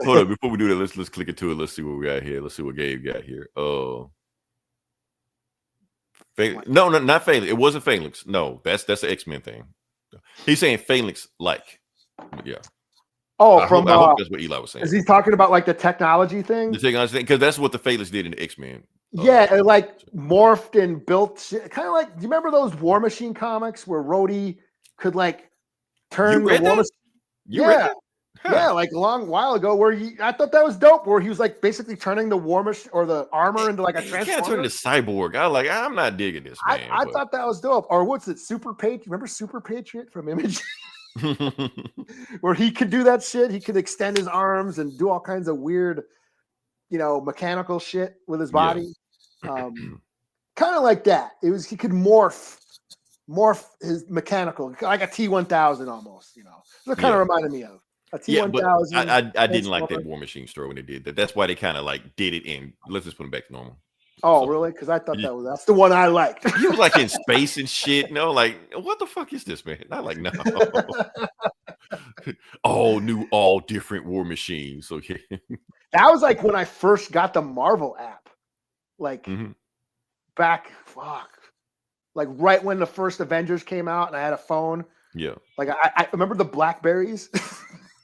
Hold on, before we do that, let's click into it. Let's see what we got here. Let's see what Gabe got here. No, not Phalanx. It wasn't Phalanx. No, that's the X-Men thing. He's saying Phalanx like. Yeah. Oh, I hope that's what Eli was saying. Is he talking about like the technology thing? The technology thing, because that's what the Phalanx did in the X-Men. Yeah, it like morphed and built shit. Kind of like, do you remember those War Machine comics where Rhodey could like turn the War Machine? Yeah. Huh. Yeah, like a long while ago, where I thought that was dope, where he was like basically turning the War Machine or the armor into like a transformer. You can't turn into Cyborg. I'm not digging this, man. I thought that was dope. Or what's it, Super Patriot? Remember Super Patriot from Image? Where he could do that shit. He could extend his arms and do all kinds of weird, mechanical shit with his body. Kind of like that. He could morph his mechanical, like a T-1000 almost, That's what kind of reminded me of. A T-1000. Yeah, I didn't like that War Machine story when they did that. That's why they kind of like did it in. Let's just put him back to normal. Oh, really? Because I thought that's the one I liked. He was like in space and shit. Like, what the fuck is this, man? I like, no. All new, all different War Machines. So yeah. That was like when I first got the Marvel app. Like back, like right when the first Avengers came out and I had a phone. Yeah. Like I remember the Blackberries.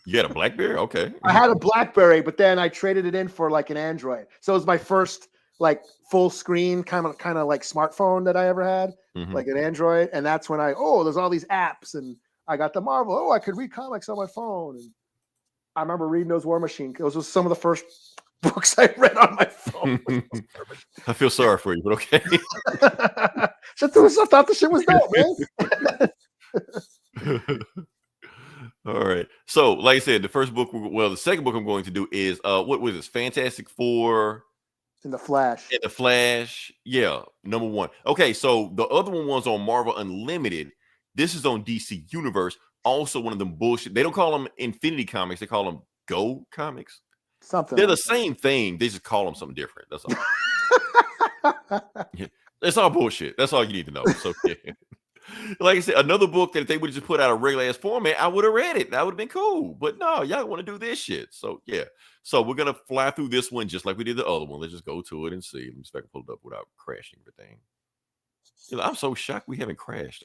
You had a Blackberry? Okay. I had a Blackberry, but then I traded it in for like an Android. So it was my first like full screen kind of like smartphone that I ever had, like an Android. And that's when there's all these apps, and I got the Marvel. Oh, I could read comics on my phone. And I remember reading those War Machine. Those were some of the first books I read on my phone. I feel sorry for you, but okay. I thought the shit was dope, man. All right. So, like I said, the second book I'm going to do is what was this? Fantastic Four in the Flash. In the Flash, yeah, number 1. Okay, so the other one was on Marvel Unlimited. This is on DC Universe. Also, one of them bullshit. They don't call them Infinity Comics. They call them Go Comics. Something. They're the same thing. They just call them something different. That's all. Yeah. It's all bullshit. That's all you need to know. So, yeah. Like I said, another book that if they would have just put out a regular ass format, I would have read it. That would have been cool. But no, y'all want to do this shit. So yeah. So we're gonna fly through this one just like we did the other one. Let's just go to it and see. Let me see if I can pull it up without crashing everything. I'm so shocked we haven't crashed.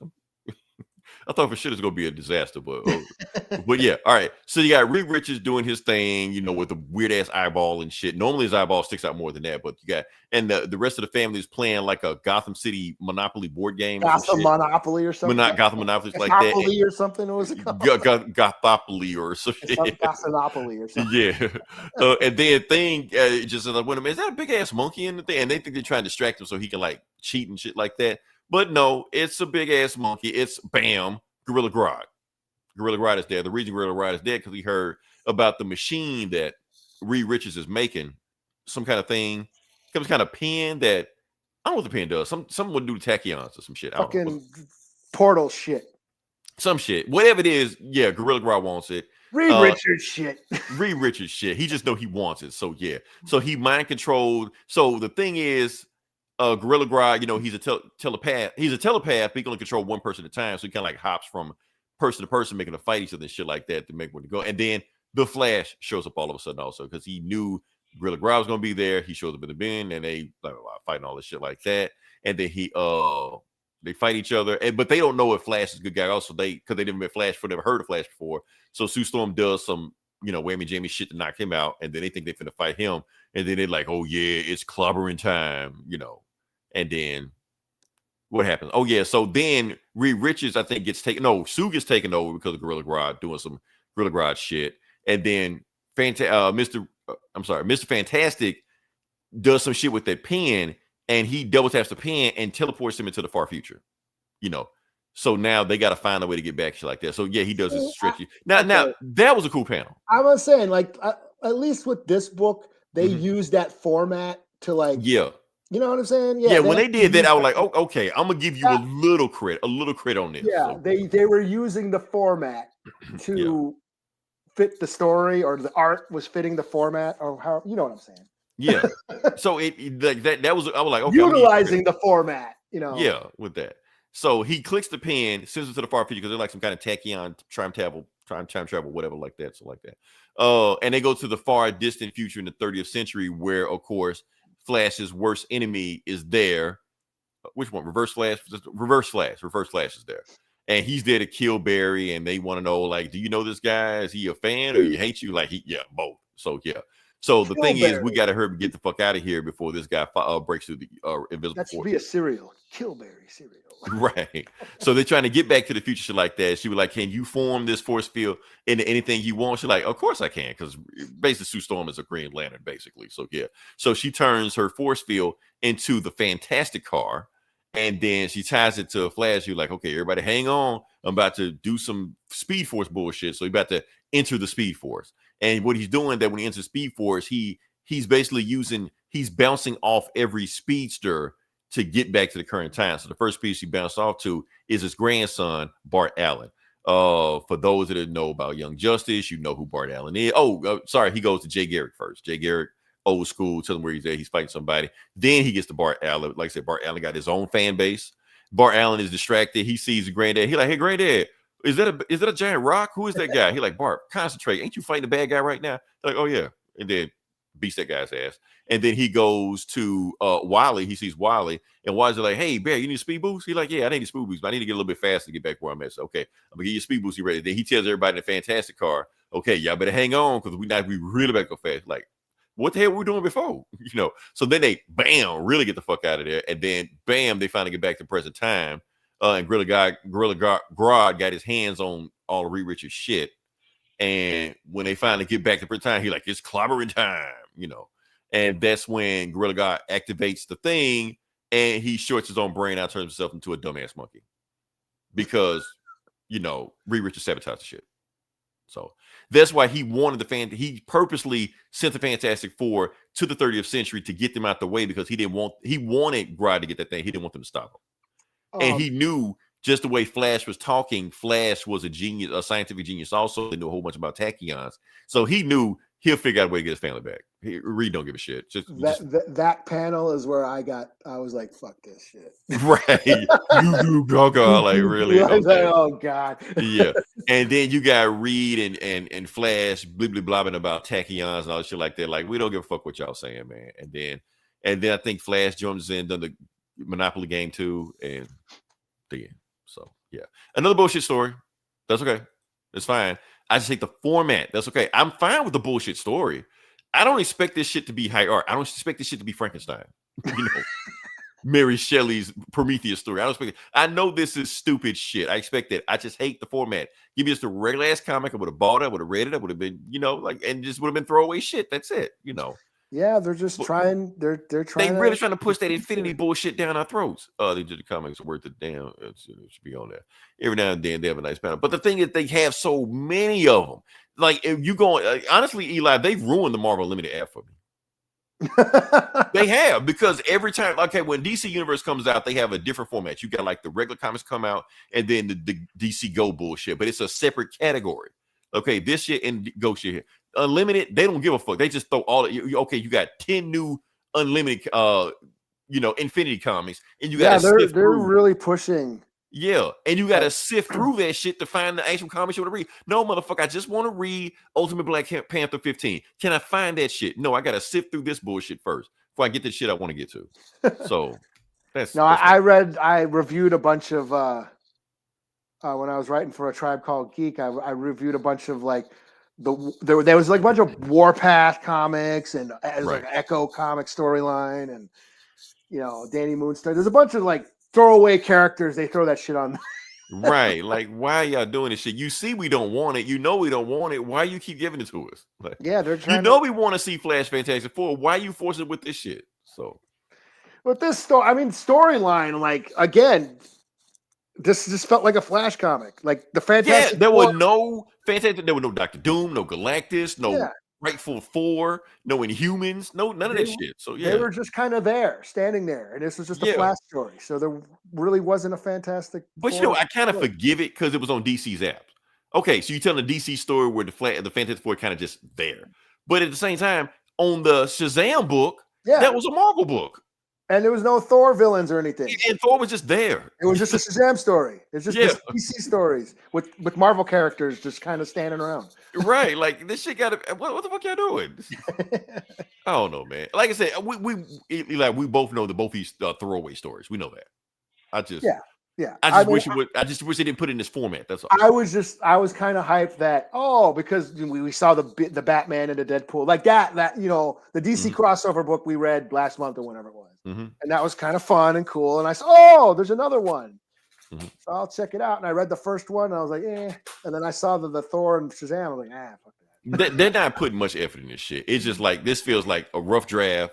I thought for sure it's gonna be a disaster, but yeah, all right. So you got Reed Richards doing his thing, with the weird ass eyeball and shit. Normally his eyeball sticks out more than that, but you got the rest of the family is playing like a Gotham City Monopoly board game. Gotham Monopoly or something. Gotham Monopoly like that. Monopoly or something. What was it called? Gothopoly or something. Gothanopoly or something. Yeah. And then thing just like, wait a minute, is that a big ass monkey in the thing? And they think they're trying to distract him so he can like cheat and shit like that. But no, it's a big ass monkey. It's bam, Gorilla Grodd. Gorilla Grodd is there. The reason Gorilla Grodd is there because he heard about the machine that Reed Richards is making, some kind of thing, some kind of pen that I don't know what the pen does. Someone would do tachyons or some shit. Fucking portal shit. Some shit. Whatever it is, yeah, Gorilla Grodd wants it. Reed Richards shit. Reed Richards shit. He just know he wants it. So yeah. So he mind controlled. So the thing is, Gorilla Grodd, he's a telepath. He's a telepath, but he can only control one person at a time. So he kind of like hops from person to person, making a fight each other and shit like that to make one to go. And then the Flash shows up all of a sudden also because he knew Gorilla Grodd was gonna be there. He shows up in the bin and they blah, blah, blah, fighting all this shit like that. And then they fight each other, but they don't know if Flash is a good guy. Also, because they never met Flash before, never heard of Flash before. So Sue Storm does some, whammy jammy shit to knock him out, and then they think they're finna fight him, and then they're like, "Oh yeah, it's clobbering time," And then what happens? Oh yeah, so then Reed Richards, I think, Sue gets taken over because of Gorilla Grodd doing some Gorilla Grodd shit, and then Mr. Fantastic does some shit with that pen, and he double taps the pen and teleports him into the far future. So now they got to find a way to get back shit like that. So yeah, he does this stretchy. Now that was a cool panel. I was saying, like, at least with this book, they used that format to like, yeah. You know what I'm saying? Yeah. When they did that, I was like, oh, okay, I'm gonna give you a little credit on this. Yeah, so. They were using the format to fit the story, or the art was fitting the format, or how, you know what I'm saying? Yeah. So it like that was, I was like, okay, utilizing the format, Yeah, with that. So he clicks the pen, sends it to the far future because they're like some kind of tachyon time travel, whatever, like that, so like that. And they go to the far distant future in the 30th century, where of course Flash's worst enemy is there. Which one? Reverse Flash is there, and he's there to kill Barry. And they want to know, like, do you know this guy? Is he a fan or he hates you? Like, both. So yeah. So the thing is, we got to hurry and get the fuck out of here before this guy breaks through the invisible. That should be a cereal, Killberry cereal. Right. So they're trying to get back to the future, shit like that. She was like, "Can you form this force field into anything you want?" She's like, "Of course I can," because basically Sue Storm is a Green Lantern, basically. So yeah. So she turns her force field into the Fantastic Car, and then she ties it to a Flash. You're like, "Okay, everybody, hang on. I'm about to do some Speed Force bullshit." So he's about to enter the Speed Force, and what he's doing that when he enters Speed Force, he's basically he's bouncing off every speedster to get back to the current time. So the first piece he bounced off to is his grandson, Bart Allen. For those that didn't know about Young Justice, you know who Bart Allen is. Sorry, he goes to Jay Garrick first. Jay Garrick, old school, tell him where he's at. He's fighting somebody. Then he gets to Bart Allen. Like I said, Bart Allen got his own fan base. Bart Allen is distracted. He sees his granddad. He like, "Hey, granddad, is that a giant rock? Who is that guy?" He like, "Bart, concentrate. Ain't you fighting the bad guy right now?" They're like, "Oh yeah." And then beats that guy's ass. And then he goes to Wally. He sees Wally, and Wally's like, "Hey, Bear, you need a speed boost?" He's like, "Yeah, I need a speed boost, but I need to get a little bit faster to get back where I'm at." So, okay, I'm gonna get you a speed boost. You ready? Then he tells everybody in the Fantastic Car, "Okay, y'all better hang on because we really better go fast." Like, what the hell were we doing before? So then they really get the fuck out of there, and then they finally get back to present time. And Gorilla Grodd got his hands on all of Reed Richards' shit. And when they finally get back to present time, he's like, "It's clobbering time," And that's when Gorilla Grodd activates the thing, and he shorts his own brain out, turns himself into a dumbass monkey. Because, Reed Richards sabotaged the shit. So that's why he wanted he purposely sent the Fantastic Four to the 30th century to get them out the way, because he wanted Grodd to get that thing. He didn't want them to stop him. And he knew just the way Flash was talking, Flash was a genius, a scientific genius also. They knew a whole bunch about tachyons. So he knew he'll figure out a way to get his family back. Reed don't give a shit. That panel is where I was like, "Fuck this shit." Right. You go, like, really? Okay. Like, oh God. Yeah. And then you got Reed and Flash blabbing about tachyons and all that shit like that. Like, we don't give a fuck what y'all saying, man. And then I think Flash jumps in, done the Monopoly game too, and the end. So Yeah. Another bullshit story. That's okay. It's fine. I just hate the format. That's okay. I'm fine with the bullshit story. I don't expect this shit to be high art. I don't expect this shit to be Frankenstein. You know, Mary Shelley's Prometheus story. I don't expect it. I know this is stupid shit. I expect that. I just hate the format. Give me just a regular ass comic. I would have bought it. I would have read it. I would have been, like, and just would have been throwaway shit. That's it. Yeah, they're just trying. They're trying. They really trying to push that infinity bullshit down our throats. They did the comics worth it. Damn, it should be on there. Every now and then they have a nice panel. But the thing is, they have so many of them. Like, if you go, honestly, Eli, they've ruined the Marvel Limited app for me. They have, because every time, when DC Universe comes out, they have a different format. You got like the regular comics come out, and then the DC Go bullshit, but it's a separate category. Okay, this shit and Go shit here. Unlimited, they don't give a fuck. They just throw all. Okay, you got 10 new Unlimited, Infinity comics, and you got they're really pushing. Yeah, and you got to sift through that shit to find the actual comics you want to read. No, motherfucker, I just want to read Ultimate Black Panther 15. Can I find that shit? No, I got to sift through this bullshit first before I get the shit I want to get to. So that's I reviewed a bunch of when I was writing for A Tribe Called Geek. I reviewed a bunch of like there was like a bunch of Warpath comics and like an Echo comic storyline and Danny Moonstar. There's a bunch of like throwaway characters. They throw that shit on. Right. Like, why are y'all doing this shit? You see we don't want it. You know we don't want it. Why you keep giving it to us? Like, they're trying we want to see Flash Fantastic Four. Why you forcing it with this shit? So with this storyline, like, again, this just felt like a Flash comic. Like the Fantastic there Four. were no Fantastic, there were no Dr. Doom, no Galactus, no Rightful Four, no Inhumans, none of that shit. So they were just kind of there, standing there, and this was just a Flash story. So there really wasn't a Fantastic. But I kind of forgive it because it was on DC's app. Okay, so you're telling a DC story where the Fantastic Four kind of just there, but at the same time, on the Shazam book, that was a Marvel book, and there was no Thor villains or anything. And Thor was just there. It was just a Shazam story. It's just DC stories with Marvel characters just kind of standing around. Right, like this shit got to. What the fuck y'all doing? I don't know, man. Like I said, we both know that both these throwaway stories. We know that. I just wish they didn't put it in this format. That's all. I was kind of hyped that because we saw the Batman and the Deadpool like that the DC crossover book we read last month or whenever it was, and that was kind of fun and cool. And I said, there's another one. So I'll check it out. And I read the first one. And I was like, eh. And then I saw the Thor and Shazam. I was like, fuck that. They're not putting much effort in this shit. It's just like, this feels like a rough draft.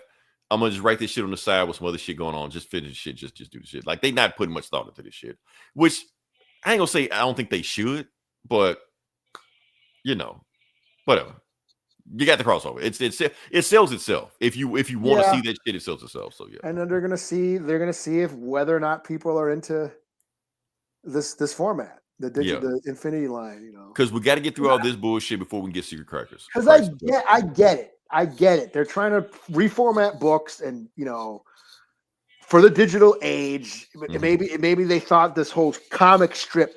I'm going to just write this shit on the side with some other shit going on. Just finish shit. Just do the shit. Like, they not putting much thought into this shit. Which, I ain't going to say I don't think they should. But, whatever. You got the crossover. It sells itself. If you want to see that shit, it sells itself. So, yeah. And then they're going to see if whether or not people are into this format, the Infinity line, because we got to get through all this bullshit before we can get Secret Crackers. Because I get it. They're trying to reformat books, and for the digital age, maybe they thought this whole comic strip,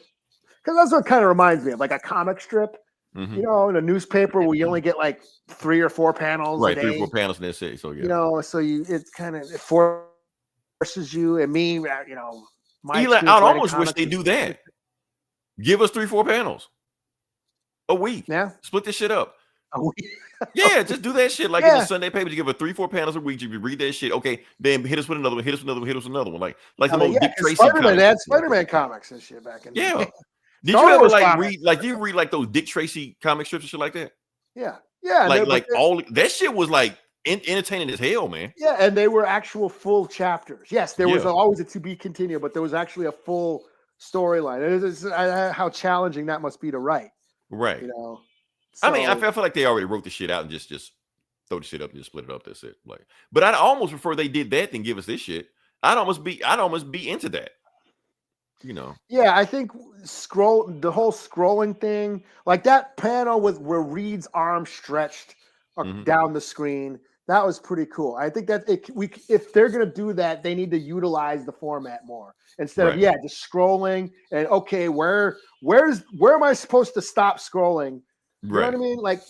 because that's what it kind of reminds me of, like a comic strip. In a newspaper where you only get like 3 or 4 panels, right? 3 or 4 panels in that city. So it forces you and me, Eli, I'd almost wish they do that. Give us 3-4 panels a week. Yeah, split this shit up. A week. Just do that shit like in the Sunday paper. You give us 3-4 panels a week. You read that shit. Okay, then hit us with another one. Hit us with another one. Hit us with another one. Like the old Dick Tracy. Spider-Man had Spider-Man comics and shit back in. Yeah. Did you ever read like those Dick Tracy comic strips and shit like that? Yeah. Like all that shit was like entertaining as hell, man. Yeah, and they were actual full chapters. Yes, there was always a to be continued, but there was actually a full storyline. It is how challenging that must be to write. Right. So, I mean, I feel like they already wrote the shit out and just throw the shit up and just split it up. That's it. Like, but I'd almost prefer they did that than give us this shit. I'd almost be into that. Yeah, I think the whole scrolling thing, like that panel where Reed's arm stretched down the screen, that was pretty cool. I think that if they're gonna do that, they need to utilize the format more instead of just scrolling and where am I supposed to stop scrolling You know what I mean? Like,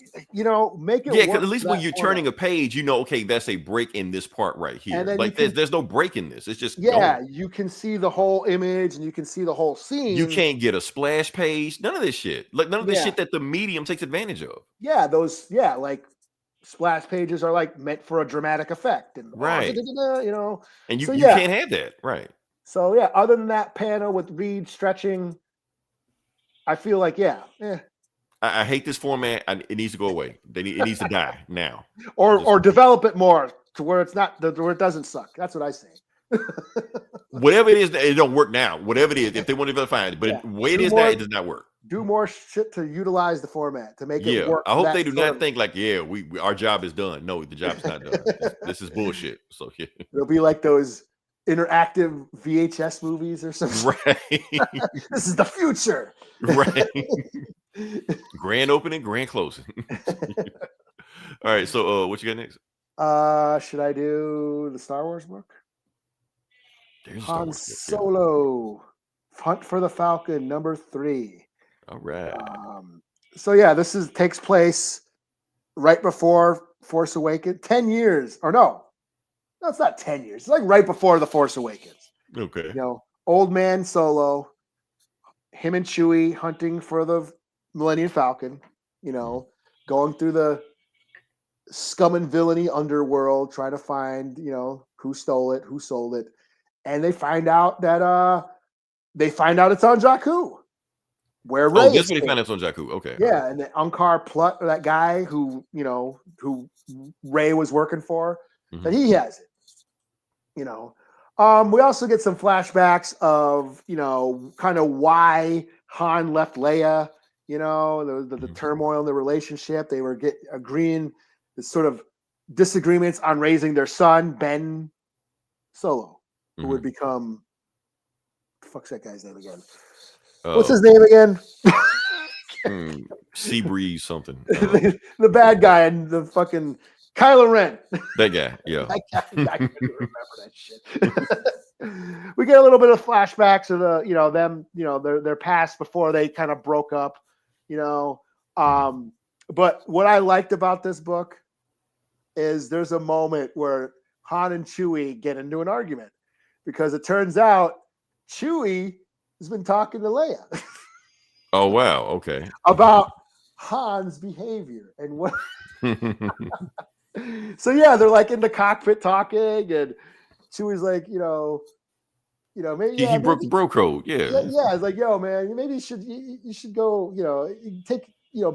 make it Yeah, work. because at least when you're turning a page, okay, that's a break in this part right here. And then like there's no break in this. It's just going. You can see the whole image and you can see the whole scene. You can't get a splash page. None of this shit. Like none of the shit that the medium takes advantage of. Yeah, like splash pages are like meant for a dramatic effect. And right. And you can't have that. Right. So yeah, other than that panel with Reed stretching, I feel like I hate this format. It needs to go away. It needs to die now. Or develop it more to where it's not where it doesn't suck. That's what I say. Whatever it is, it don't work now. Whatever it is, if they want to find it, but the way it is now, it does not work. Do more shit to utilize the format to make it work. I hope they do not think like, our job is done. No, the job is not done. This is bullshit. So it'll be like those interactive VHS movies or something. Right. This is the future. Right. Grand opening, grand closing. All right. So what you got next? Should I do the Star Wars book? Han Solo, Hunt for the Falcon, number 3. All right. So yeah, this takes place right before Force Awakens. 10 years, or no, it's not 10 years. It's like right before the Force Awakens. Okay. Old man Solo, him and Chewie hunting for the Millennium Falcon. Going through the scum and villainy underworld, trying to find who stole it, who sold it. And they find out that it's on Jakku, where Rey is. They find out it's on Jakku. Okay. Yeah, and the Unkar Plutt, that guy who Rey was working for, that he has it. We also get some flashbacks of kind of why Han left Leia. The turmoil in the relationship. They were agreeing the sort of disagreements on raising their son, Ben Solo. Who would become? Fuck's that guy's name again? What's his name again? Seabreeze something. The bad guy and the fucking Kylo Ren. That guy, yeah. I couldn't remember that shit. We get a little bit of flashbacks of them, their past before they kind of broke up. But what I liked about this book is there's a moment where Han and Chewie get into an argument. Because it turns out Chewie has been talking to Leia. Oh, wow. Okay. About Han's behavior and what. So, they're like in the cockpit talking, and Chewie's like, maybe. He broke the bro code. Yeah. It's like, yo, man, maybe you should go,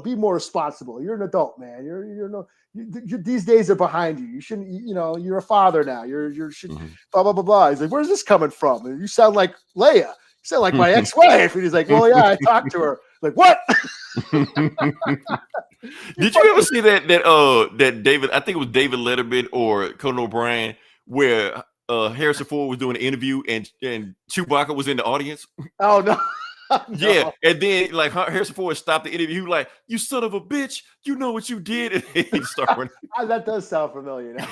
be more responsible. You're an adult, man. These days are behind you. You shouldn't, you're a father now. You should blah, blah, blah, blah. He's like, where's this coming from? And you sound like Leia. You sound like my ex-wife. And he's like, well, yeah, I talked to her. Like, what? Did you ever see that David, I think it was David Letterman or Conan O'Brien, where Harrison Ford was doing an interview and Chewbacca was in the audience? Oh, no. Yeah, and then like Harrison Ford stopped the interview. He was like, "You son of a bitch! You know what you did?" And he started. That does sound familiar now.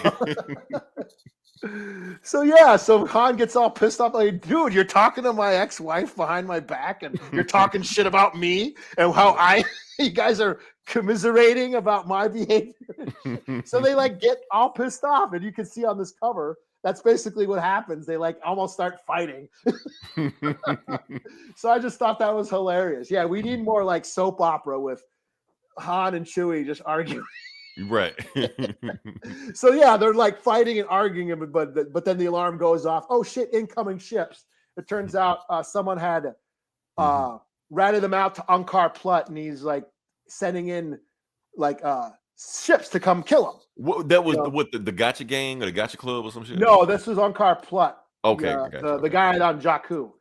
So Han gets all pissed off, like, "Dude, you're talking to my ex-wife behind my back, and you're talking shit about me and how you guys are commiserating about my behavior." So they like get all pissed off, and you can see on this cover. That's basically what happens. They like almost start fighting. So I just thought that was hilarious. Yeah, we need more like soap opera with Han and Chewie just arguing. Right. So yeah, they're like fighting and arguing, but then the alarm goes off. Oh shit, incoming ships. It turns out someone had ratted them out to Unkar Plutt, and he's like sending in like ships to come kill him. That was the Gotcha Gang or the Gotcha Club or some shit? No, this was Unkar Plutt. Okay, the guy on Jakku.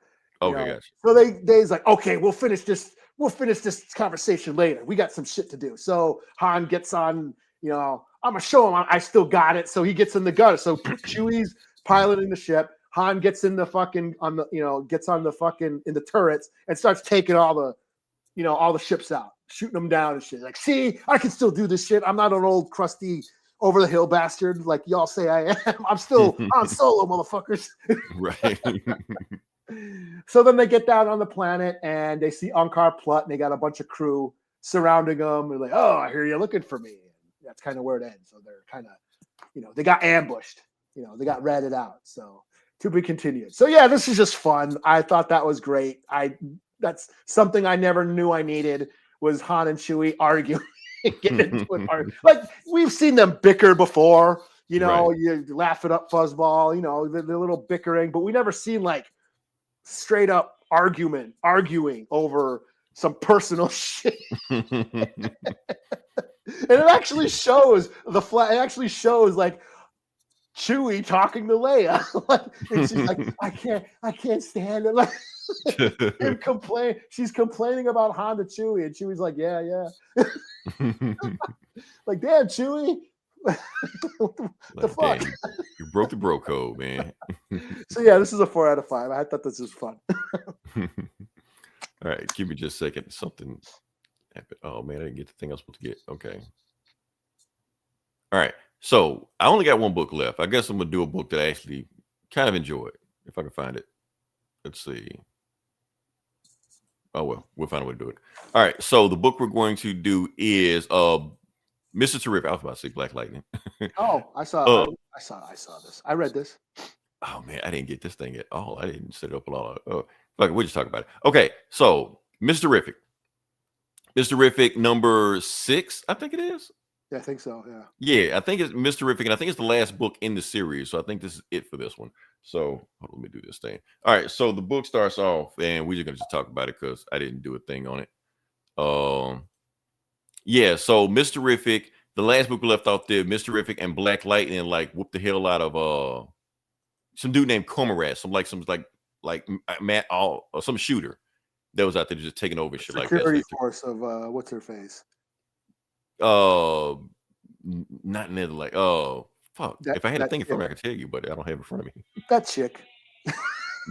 Okay, gotcha. So they's like, okay, we'll finish this conversation later. We got some shit to do. So Han gets on, I'm gonna show him I still got it. So he gets in the gun. So Chewie's piloting the ship. Han gets in the fucking in the turrets and starts taking all the ships out, shooting them down and shit. Like, see, I can still do this shit. I'm not an old crusty over the hill bastard like y'all say I am. I'm still Han Solo, motherfuckers. Right. So then they get down on the planet and they see Unkar Plutt and they got a bunch of crew surrounding them. They're like, oh, I hear you looking for me. And that's kind of where it ends. So they're kind of, they got ambushed. They got ratted out. So to be continued. So yeah, this is just fun. I thought that was great. That's something I never knew I needed was Han and Chewie arguing, getting into an argument. Like we've seen them bicker before. Right. You laugh it up, fuzzball. The little bickering, but we never seen like straight up arguing over some personal shit. And it actually shows it actually shows like Chewie talking to Leia. And she's like, I can't stand it. Like she's complaining about Han to Chewie, and Chewie's like, yeah. Like, damn, Chewie. What the fuck? Damn, you broke the bro code, man. So yeah, this is a 4 out of 5. I thought this was fun. All right, give me just a second. Something happened. Oh man, I didn't get the thing I was supposed to get. Okay. All right. So I only got one book left. I guess I'm gonna do a book that I actually kind of enjoyed, if I can find it. Let's see. Oh well, we'll find a way to do it. All right. So the book we're going to do is Mr. Terrific. I was about to say Black Lightning. Oh, I saw this. I read this. Oh man, I didn't get this thing at all. I didn't set it up a lot. Fuck it, we'll just talk about it. Okay, so Mr. Terrific number 6, I think it is. Yeah, I think so. Yeah. Yeah, I think it's Mr. Terrific, and I think it's the last book in the series. So I think this is it for this one. So let me do this thing. All right, so the book starts off, and we're just gonna just talk about it because I didn't do a thing on it. Yeah, so Mr. Terrific, the last book we left off there, Mr. Terrific and Black Lightning like whooped the hell out of some dude named Comrade, some Matt or some shooter that was out there just taking over shit like that. Security force of what's her face? Not Netherlight. Oh fuck! If I had a thing in front of me, I could tell you, but I don't have it in front of me. That chick.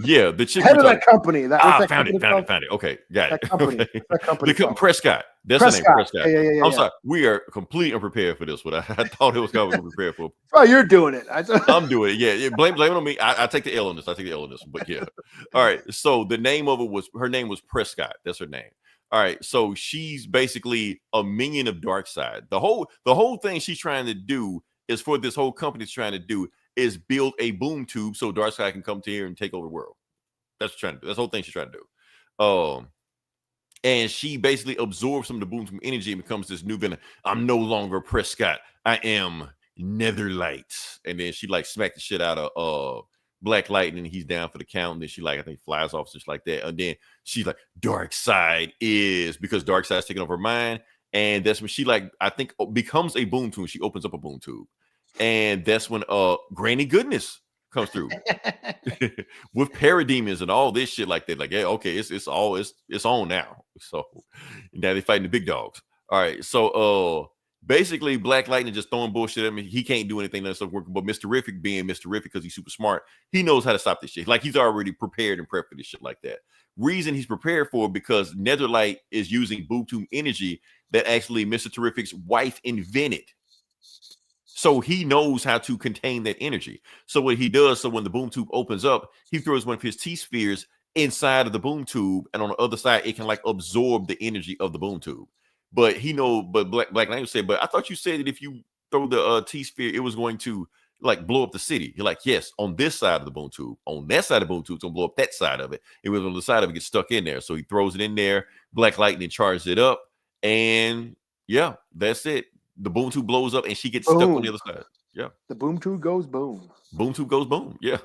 Yeah, the chick. Head of that company. Found it. Okay, got it. That company. Okay. That company. Prescott. That's the name, Prescott. Yeah. I'm sorry. We are completely unprepared for this one. I thought it was going to be prepared for. Oh, you're doing it. I'm doing it. Yeah. Blame it on me. I take the L on this. But yeah. All right. So the name of it her name was Prescott. That's her name. All right. So she's basically a minion of Darkseid. The whole thing she's trying to do is for this whole company's trying to do is build a boom tube so Darkseid can come to here and take over the world. That's what she's trying to do. That's the whole thing she's trying to do. And she basically absorbs some of the boom tube energy and becomes this new villain. I'm no longer Prescott. I am Netherlight. And then she like smacked the shit out of Black Lightning. He's down for the count. And then she I think flies off just like that. And then she's like, Darkseid is, because Darkseid's taking over her mind. And that's when she I think becomes a boom tube. She opens up a boom tube. And that's when Granny Goodness comes through with parademons and all this shit like that. Like, yeah, okay, it's on now. So now they're fighting the big dogs. All right. So basically Black Lightning just throwing bullshit at me. He can't do anything that's working. But Mr. Terrific being Mr. Terrific because he's super smart, he knows how to stop this shit. Like he's already prepared and prepped for this shit like that. Reason he's prepared for because Netherlight is using boom tube energy that actually Mr. Terrific's wife invented. So he knows how to contain that energy. So what he does, so when the boom tube opens up, he throws one of his T-spheres inside of the boom tube, and on the other side, it can absorb the energy of the boom tube. But Black Lightning said, but I thought you said that if you throw the T-sphere, it was going to blow up the city. You're like, yes, on this side of the boom tube. On that side of the boom tube, it's gonna blow up that side of it. It was on the side of it, gets stuck in there. So he throws it in there. Black Lightning charges it up, and yeah, that's it. The boom tube blows up and she gets stuck on the other side. Yeah. The boom tube goes boom. Boom tube goes boom. Yeah.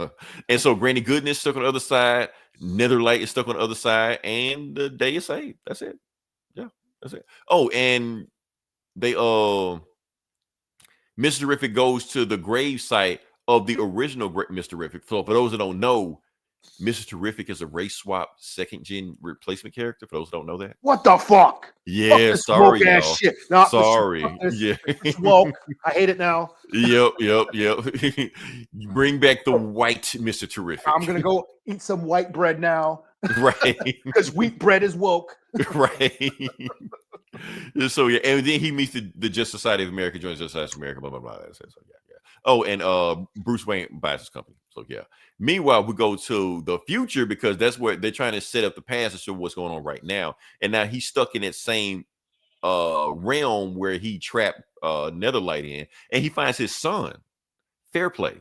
And so Granny Goodness stuck on the other side. Netherlight is stuck on the other side. And the day is saved. That's it. Yeah. That's it. Oh, and they Mr. Terrific goes to the grave site of the original Mr. Terrific. So for those that don't know, Mr. Terrific is a race swap second gen replacement character. For those who don't know that, what the fuck? Yeah, fuck sorry, y'all. Shit. No, sorry. Yeah, it's woke. I hate it now. Yep. You bring back the white Mr. Terrific. I'm gonna go eat some white bread now. Right, because wheat bread is woke. Right. So yeah, and then he meets the Just Society of America, joins Just Society of America, blah blah blah. So yeah. Oh, and Bruce Wayne buys his company. So yeah. Meanwhile, we go to the future because that's where they're trying to set up the past to show what's going on right now. And now he's stuck in that same realm where he trapped Netherlight in, and he finds his son, Fairplay.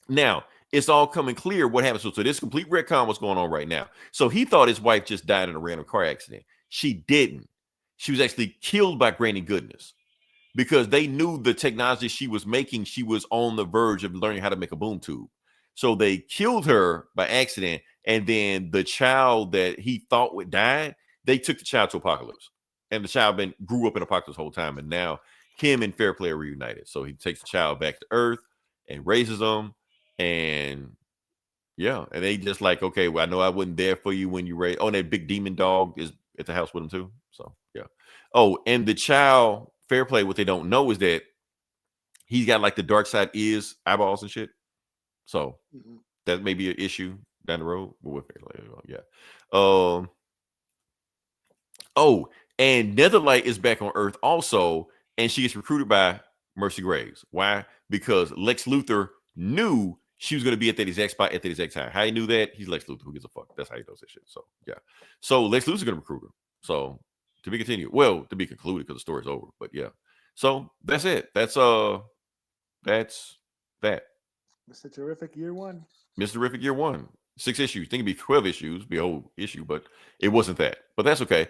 Now, it's all coming clear what happened. So this complete retcon what's going on right now. So he thought his wife just died in a random car accident. She didn't. She was actually killed by Granny Goodness because they knew the technology she was making. She was on the verge of learning how to make a boom tube. So they killed her by accident. And then the child that he thought would die, they took the child to Apocalypse. And the child grew up in Apocalypse the whole time. And now him and Fairplay are reunited. So he takes the child back to Earth and raises them. And yeah, and they just like, okay, well, I know I wasn't there for you when you raised. Oh, and that big demon dog is at the house with him too. So yeah. Oh, and the child, Fairplay, what they don't know is that he's got like the dark side is eyeballs and shit. So that may be an issue down the road. Yeah. Oh, and Netherlight is back on Earth also, and she gets recruited by Mercy Graves. Why? Because Lex Luthor knew she was going to be at that exact spot at that exact time. How he knew that? He's Lex Luthor. Who gives a fuck? That's how he knows that shit. So yeah. So Lex Luthor's going to recruit her. So to be continued. Well, to be concluded because the story's over. But yeah. So that's it. That's that. Mr. Terrific Year 1. Mr. Terrific Year 1. 6 issues. I think it'd be 12 issues, be a whole issue, but it wasn't that. But that's okay.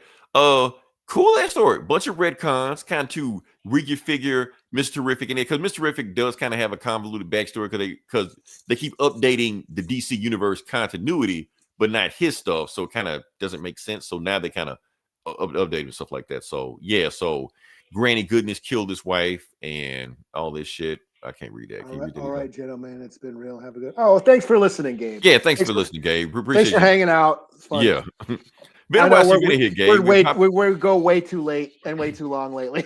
Cool ass story. Bunch of retcons, kind of to refigure Mr. Terrific in it, because Mr. Terrific does kind of have a convoluted backstory because they keep updating the DC universe continuity, but not his stuff. So it kind of doesn't make sense. So now they kind of update and stuff like that. So yeah, so Granny Goodness killed his wife and all this shit. I can't read that. All right, gentlemen. It's been real. Have a good. Oh, thanks for listening, Gabe. Yeah, thanks for listening, Gabe. Thanks for hanging out. Yeah. Been a while since you've been here, Gabe. We go way too late and way too long lately.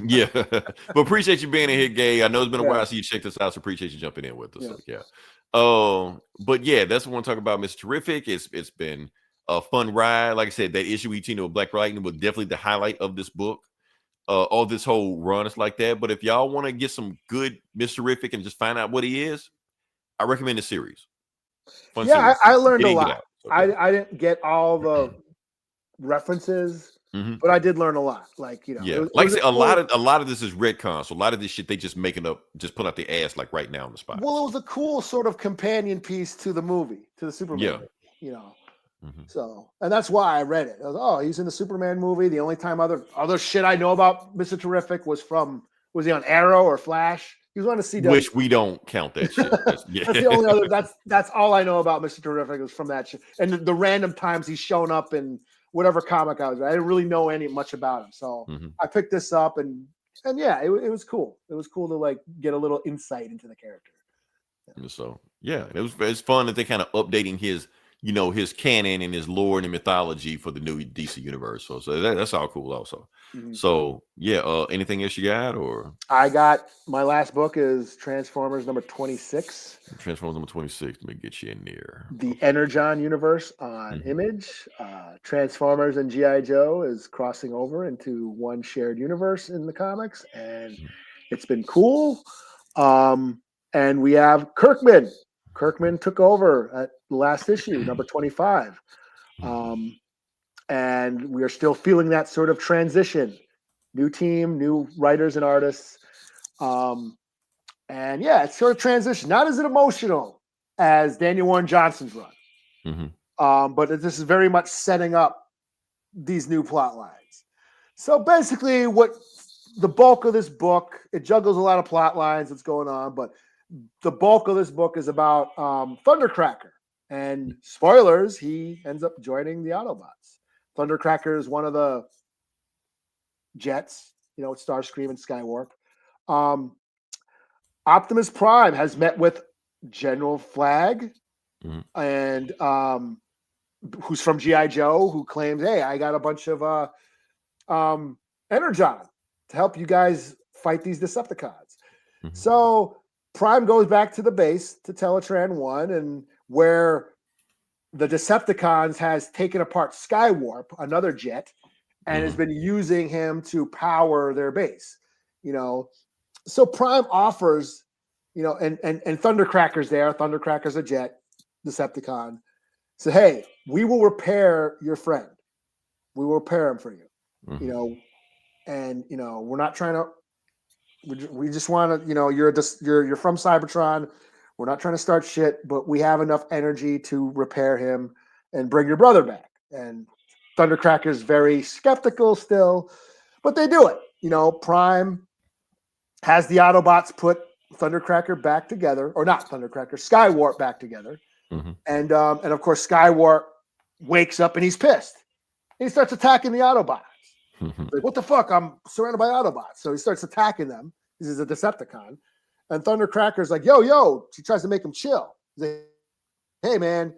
Yeah. But appreciate you being in here, Gabe. I know it's been a while since you checked us out, so appreciate you jumping in with us. Yeah. So, but yeah, that's what I want to talk about, Mr. Terrific. It's been a fun ride. Like I said, that issue with Black Lightning was definitely the highlight of this book. All this whole run is like that. But if y'all want to get some good Mr. Terrific and just find out what he is, I recommend the series. Fun series. I learned a lot. Okay. I didn't get all the references, but I did learn a lot. Like, like I said, a lot of this is retcon. So a lot of this shit they just making up, just put out the ass like right now on the spot. Well, it was a cool sort of companion piece to the movie, to the Superman movie, So, and that's why I read it. I was, he's in the Superman movie. The only time other shit I know about Mr. Terrific was he on Arrow or Flash? He was on the CW. Which we don't count that shit. That's the only other. That's all I know about Mr. Terrific is from that shit. And the random times he's shown up in whatever comic I was. I didn't really know much about him, so I picked this up and yeah, it was cool. It was cool to like get a little insight into the character. Yeah. So yeah, it's fun that they're kind of updating his his canon and his lore and mythology for the new DC universe. So that's all cool also. So yeah, anything else you got? Or I got my last book is Transformers number 26. Transformers number 26. Let me get you in there. The Energon universe on Image. Transformers and G.I. Joe is crossing over into one shared universe in the comics, and it's been cool. And we have Kirkman. Kirkman took over at the last issue, number 25. And we are still feeling that sort of transition. New team, new writers and artists. And yeah, it's sort of transition. Not as emotional as Daniel Warren Johnson's run. But this is very much setting up these new plot lines. So basically what the bulk of this book, it juggles a lot of plot lines that's going on, but the bulk of this book is about Thundercracker. And spoilers, he ends up joining the Autobots. Thundercracker is one of the jets, with Starscream and Skywarp. Optimus Prime has met with General Flag, and who's from G.I. Joe, who claims, hey, I got a bunch of Energon to help you guys fight these Decepticons. So Prime goes back to the base to Teletran 1, and where the Decepticons has taken apart Skywarp, another jet, and has been using him to power their base. So Prime offers, and Thundercracker's there. Thundercracker's a jet, Decepticon. So, hey, we will repair your friend. We will repair him for you. and we're not trying to. We just want to, you're from Cybertron. We're not trying to start shit, but we have enough energy to repair him and bring your brother back. And Thundercracker's very skeptical still, but they do it. Prime has the Autobots put Thundercracker back together, or not Thundercracker, Skywarp back together. Mm-hmm. And of course, Skywarp wakes up and he's pissed. He starts attacking the Autobots. Like, what the fuck? I'm surrounded by Autobots. So he starts attacking them. This is a Decepticon. And Thundercracker's like, yo. She tries to make him chill. He's like, hey, man,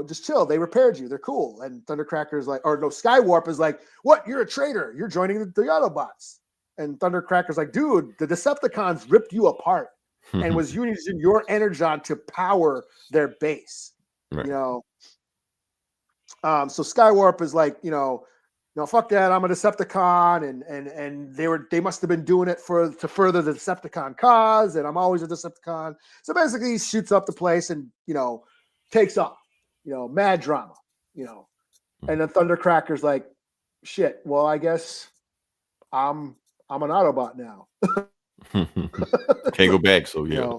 just chill. They repaired you. They're cool. And Thundercracker's like, Skywarp is like, what? You're a traitor. You're joining the Autobots. And Thundercracker's like, dude, the Decepticons ripped you apart and was using your energon to power their base. Right. So Skywarp is like, no, fuck that. I'm a Decepticon, and they must have been doing it to further the Decepticon cause, and I'm always a Decepticon. So basically, he shoots up the place and takes off. Mad drama. And then Thundercracker's like, shit. Well, I guess I'm an Autobot now. Can't go back. So yeah.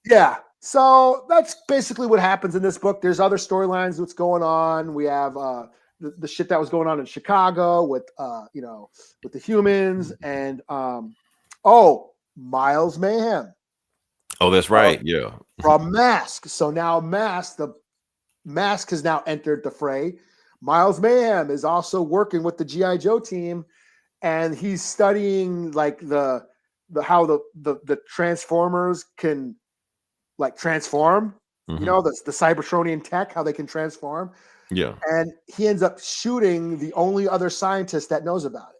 Yeah. So that's basically what happens in this book. There's other storylines. What's going on? We have the shit that was going on in Chicago with with the humans and Miles Mayhem. Oh, that's right. Yeah. From Mask. So now the Mask has now entered the fray. Miles Mayhem is also working with the G.I. Joe team, and he's studying like the how the Transformers can like transform. Mm-hmm. The Cybertronian tech, how they can transform. Yeah. And he ends up shooting the only other scientist that knows about it.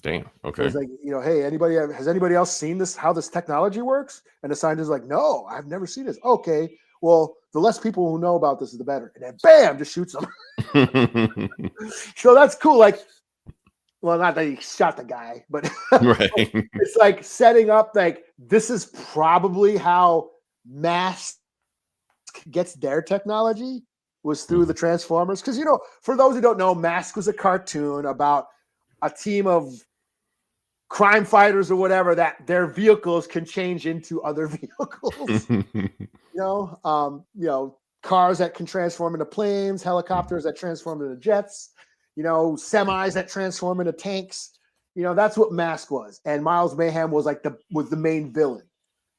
Damn. Okay. He's like, hey, has anybody else seen this, how this technology works? And the scientist is like, no, I've never seen this. Okay. Well, the less people who know about this is the better. And then bam, just shoots him. So that's cool. Like, well, not that he shot the guy, but right. It's like setting up like this is probably how Mask gets their technology. Was through the Transformers. Because, for those who don't know, Mask was a cartoon about a team of crime fighters or whatever that their vehicles can change into other vehicles. Cars that can transform into planes, helicopters that transform into jets, semis that transform into tanks. That's what Mask was. And Miles Mayhem was was the main villain.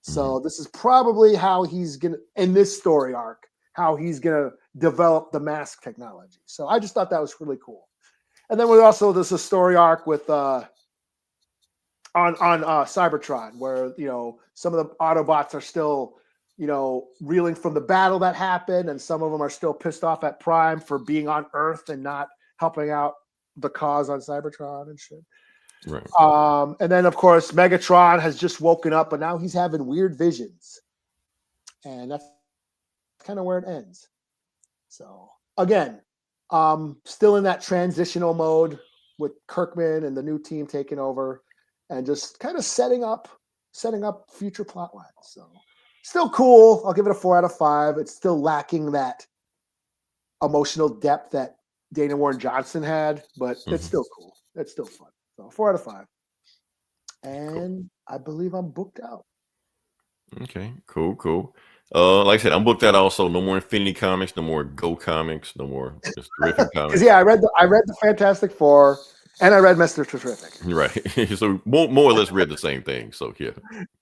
So this is probably how he's going to, in this story arc, how he's going to develop the Mask technology. So I just thought that was really cool. And then there's a story arc with on Cybertron where some of the Autobots are still reeling from the battle that happened, and some of them are still pissed off at Prime for being on Earth and not helping out the cause on Cybertron and shit. Right. And then of course Megatron has just woken up, but now he's having weird visions, and that's kind of where it ends. So again, still in that transitional mode with Kirkman and the new team taking over and just kind of setting up future plot lines. So still cool. I'll give it a 4 out of 5. It's still lacking that emotional depth that Dana Warren Johnson had, but it's still cool. It's still fun. So 4 out of 5. And cool. I believe I'm booked out. Okay, cool. Like I said, I'm booked out also. No more Infinity Comics, no more Go Comics, no more just Terrific Comics. Yeah, I read the Fantastic Four and I read Mr. Terrific. Right. So more or less read the same thing. So yeah.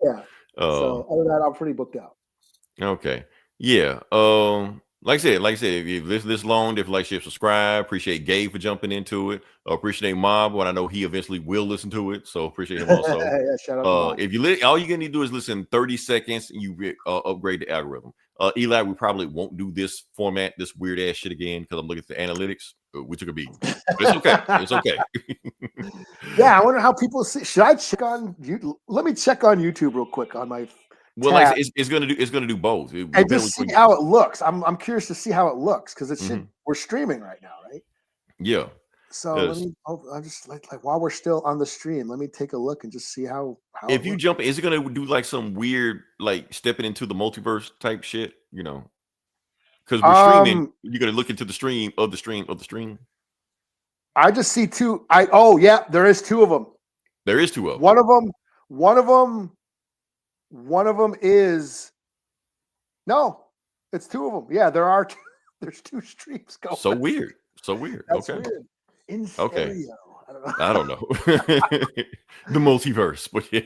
Yeah. So other than that, I'm pretty booked out. Okay. Yeah. Like I said, if you listen this long, if you like, share, subscribe. Appreciate Gabe for jumping into it. Appreciate Mob, when I know he eventually will listen to it. So appreciate him also. Yeah, shout out if you all you're gonna need to do is listen 30 seconds and you upgrade the algorithm. Eli, we probably won't do this format, this weird ass shit again because I'm looking at the analytics. We took a beat. But it's okay. It's okay. Yeah, I wonder how people see. Should I check on YouTube? Let me check on YouTube real quick on my. Well, like it's gonna do both. And just see how it looks. I'm curious to see how it looks because it should. We're streaming right now, right? Yeah. So let me. I'm just like while we're still on the stream, let me take a look and just see how. If you jump, is it gonna do like some weird like stepping into the multiverse type shit? Because we're streaming, you're gonna look into the stream of the stream of the stream. I just see two. Oh yeah, there is two of them. There is two of them. One of them is no, it's two of them. Yeah, there are two, there's two streams going. So weird. That's okay. weird. In Okay. stereo. I don't know. The multiverse, but yeah.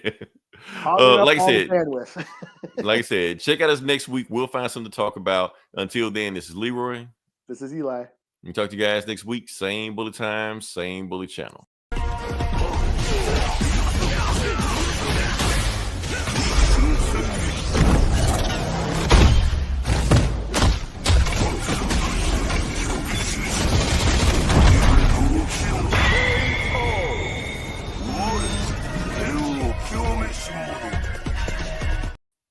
Like I said, check out us next week. We'll find something to talk about. Until then, this is Leroy. This is Eli. We'll talk to you guys next week. Same bullet time, same bullet channel.